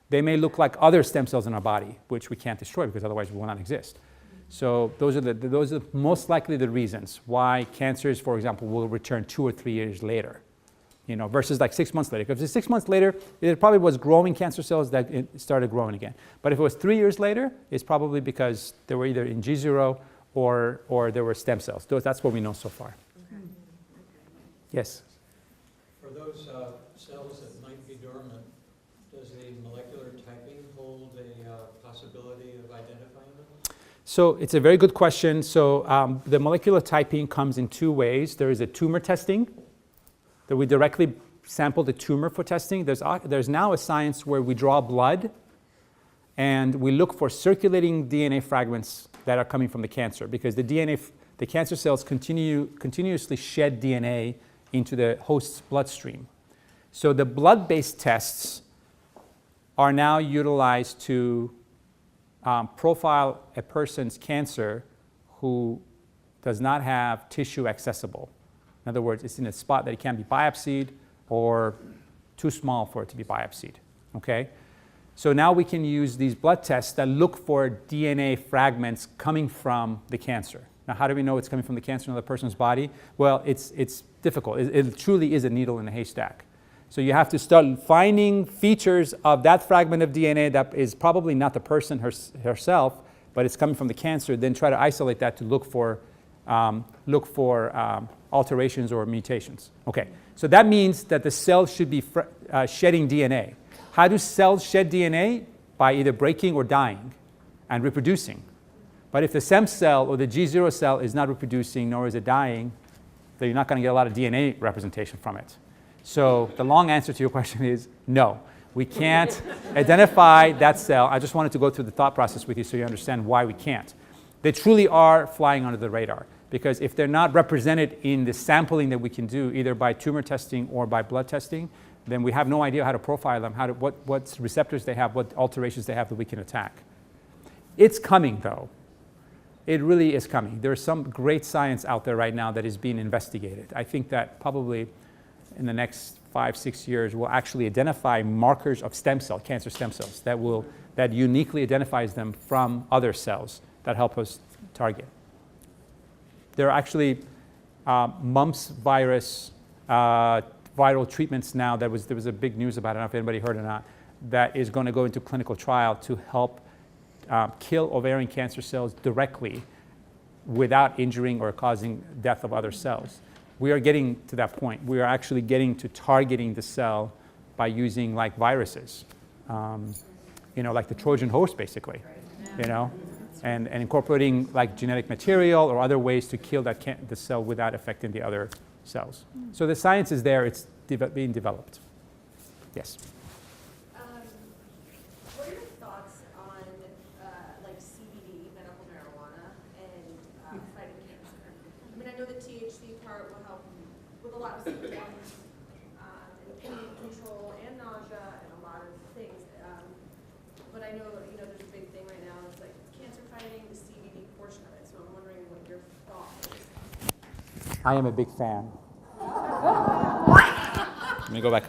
They may look like other stem cells in our body, which we can't destroy because otherwise we will not exist. So those are most likely the reasons why cancers, for example, will return 2 or 3 years later, versus like 6 months later. Because if 6 months later, it probably was growing cancer cells that it started growing again. But if it was 3 years later, it's probably because they were either in G0 or there were stem cells. That's what we know so far. Okay. Yes? For those cells that might be dormant, does the molecular typing hold a possibility of identifying them? So it's a very good question. So the molecular typing comes in 2 ways. There is a tumor testing, that we directly sample the tumor for testing. There's now a science where we draw blood and we look for circulating DNA fragments that are coming from the cancer, because the cancer cells continuously shed DNA into the host's bloodstream. So the blood-based tests are now utilized to profile a person's cancer who does not have tissue accessible. In other words, it's in a spot that it can be biopsied or too small for it to be biopsied, okay? So now we can use these blood tests that look for DNA fragments coming from the cancer. Now, how do we know it's coming from the cancer in another person's body? Well, it's difficult. It truly is a needle in a haystack. So you have to start finding features of that fragment of DNA that is probably not the person herself, but it's coming from the cancer, then try to isolate that to look for alterations or mutations. Okay, so that means that the cell should be shedding DNA. How do cells shed DNA? By either breaking or dying and reproducing. But if the stem cell or the G0 cell is not reproducing nor is it dying, then you're not going to get a lot of DNA representation from it. So the long answer to your question is no. We can't identify that cell. I just wanted to go through the thought process with you so you understand why we can't. They truly are flying under the radar, because if they're not represented in the sampling that we can do, either by tumor testing or by blood testing, then we have no idea how to profile them, what receptors they have, what alterations they have that we can attack. It's coming, though. It really is coming. There's some great science out there right now that is being investigated. I think that probably in the next 5-6 years, we'll actually identify markers of stem cell, cancer stem cells, that uniquely identifies them from other cells that help us target. There are actually mumps virus viral treatments now. There was a big news about it. I don't know if anybody heard or not. That is going to go into clinical trial to help kill ovarian cancer cells directly without injuring or causing death of other cells. We are getting to that point. We are actually getting to targeting the cell by using like viruses, like the Trojan horse, basically, and incorporating like genetic material or other ways to kill the cell without affecting the other cells. So the science is there. It's being developed. Yes. What are your thoughts on like CBD, medical marijuana, and fighting cancer? I mean, I know the THC part will help with a lot of symptoms, and pain control and nausea and a lot of things. But I know, there's a big thing right now. It's like cancer fighting, the CBD portion of it. So I'm wondering what your thought is. I am a big fan. Let me go back.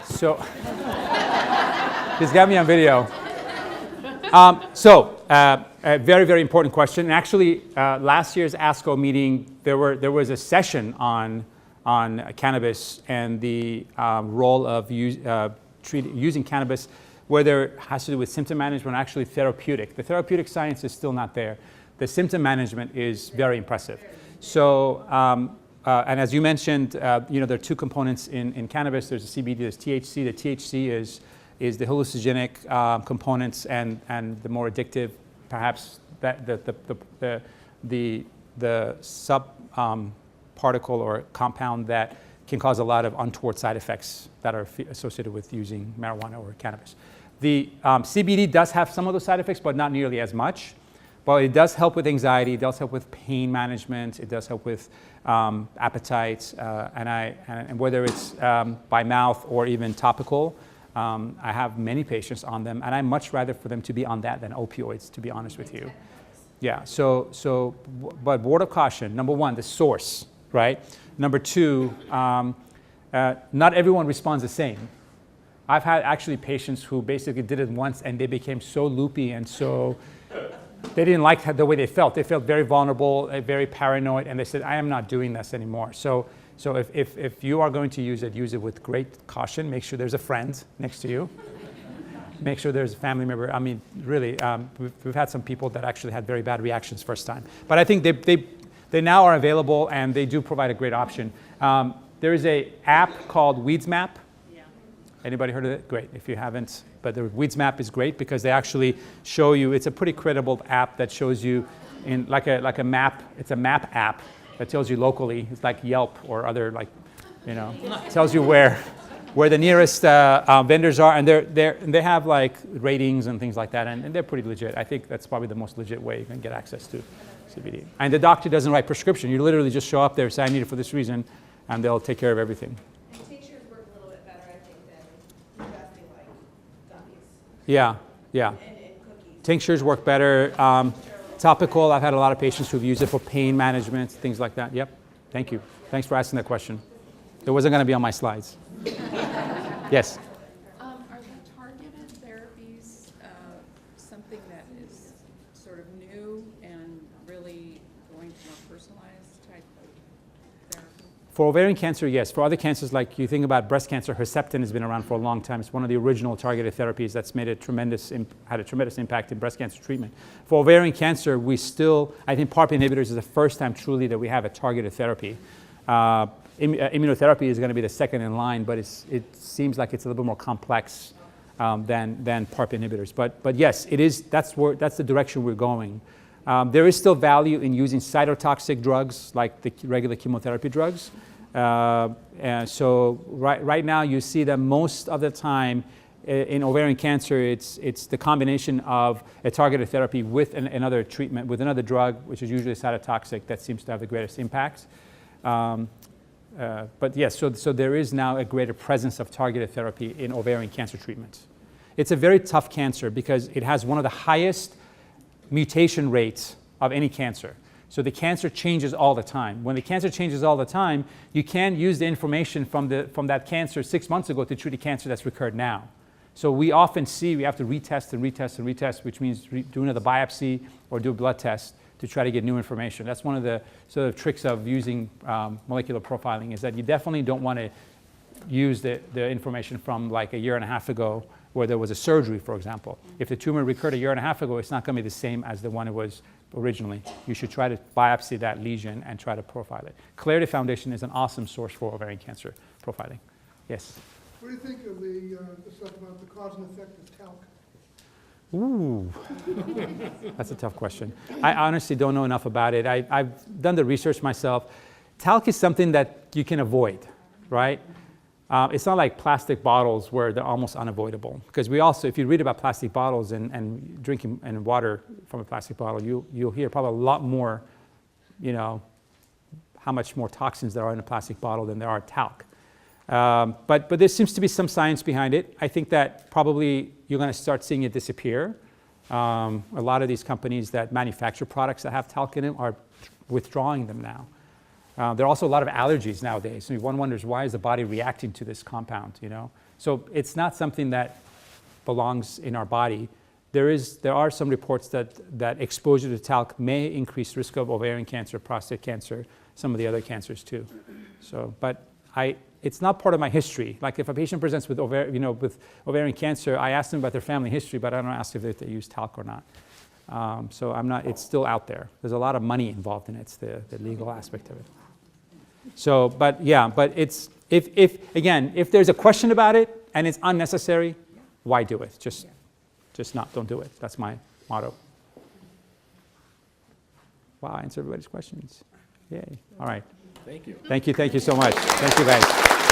So, he's got me on video. A very, very important question. And actually, last year's ASCO meeting, there was a session on cannabis and the role of using cannabis, whether it has to do with symptom management or actually therapeutic. The therapeutic science is still not there. The symptom management is very impressive. So, and as you mentioned, there are two components in cannabis. There's the CBD, there's THC. The THC is the hallucinogenic components and the more addictive, perhaps that the sub particle or compound that can cause a lot of untoward side effects that are associated with using marijuana or cannabis. The CBD does have some of those side effects, but not nearly as much. But it does help with anxiety, it does help with pain management, it does help with appetite, and whether it's by mouth or even topical, I have many patients on them, and I'd much rather for them to be on that than opioids, to be honest with you. Yeah, but word of caution, number one, the source, right? Number two, not everyone responds the same. I've had actually patients who basically did it once and they became so loopy and so they didn't like the way they felt. They felt very vulnerable, very paranoid, and they said, I am not doing this anymore. So if you are going to use it with great caution. Make sure there's a friend next to you. Make sure there's a family member. I mean, really, we've had some people that actually had very bad reactions first time. But I think they now are available, and they do provide a great option. There is an app called WeedsMap. Anybody heard of it? Great. If you haven't, but the WeedsMap is great because they actually show you. It's a pretty credible app that shows you in like a map. It's a map app that tells you locally. It's like Yelp or other tells you where the nearest vendors are, and they have like ratings and things like that, and they're pretty legit. I think that's probably the most legit way you can get access to CBD. And the doctor doesn't write prescription. You literally just show up there, say I need it for this reason, and they'll take care of everything. Yeah. And cookies. Tinctures work better. Topical, I've had a lot of patients who've used it for pain management, things like that. Yep. Thank you. Thanks for asking that question. It wasn't going to be on my slides. Yes. Are the targeted therapies something that is sort of new and really going to more personalized type of therapy? For ovarian cancer, yes. For other cancers, like you think about breast cancer, Herceptin has been around for a long time. It's one of the original targeted therapies that's made had a tremendous impact in breast cancer treatment. For ovarian cancer, we still, I think PARP inhibitors is the first time truly that we have a targeted therapy. Immunotherapy is going to be the second in line, but it seems like it's a little bit more complex than PARP inhibitors. But yes, it is. That's the direction we're going. There is still value in using cytotoxic drugs like the regular chemotherapy drugs. And so right now you see that most of the time in ovarian cancer, it's the combination of a targeted therapy with another treatment, with another drug, which is usually cytotoxic, that seems to have the greatest impact. But yes, so there is now a greater presence of targeted therapy in ovarian cancer treatment. It's a very tough cancer because it has one of the highest mutation rates of any cancer. So the cancer changes all the time. When the cancer changes all the time, you can't use the information from that cancer 6 months ago to treat a cancer that's recurred now. So we often see we have to retest and retest and retest, which means do another biopsy or do a blood test to try to get new information. That's one of the sort of tricks of using molecular profiling, is that you definitely don't want to use the information from like a year and a half ago where there was a surgery, for example. If the tumor recurred a year and a half ago, it's not going to be the same as the one it was originally. You should try to biopsy that lesion and try to profile it. Clarity Foundation is an awesome source for ovarian cancer profiling. Yes? What do you think of the stuff about the cause and effect of talc? Ooh, that's a tough question. I honestly don't know enough about it. I've done the research myself. Talc is something that you can avoid, right? It's not like plastic bottles where they're almost unavoidable. Because we also, if you read about plastic bottles and drinking and water from a plastic bottle, you'll hear probably a lot more, how much more toxins there are in a plastic bottle than there are talc. But there seems to be some science behind it. I think that probably you're going to start seeing it disappear. A lot of these companies that manufacture products that have talc in them are withdrawing them now. There are also a lot of allergies nowadays. So one wonders, why is the body reacting to this compound, So it's not something that belongs in our body. There are some reports that exposure to talc may increase risk of ovarian cancer, prostate cancer, some of the other cancers too. So, but it's not part of my history. Like if a patient presents with ovarian cancer, I ask them about their family history, but I don't ask if they use talc or not. So it's still out there. There's a lot of money involved in it. It's the legal aspect of it. So, but it's, if there's a question about it and it's unnecessary, why do it? Just don't do it. That's my motto. Wow, I answered everybody's questions. Yay. All right. Thank you. Thank you so much. Thank you, guys.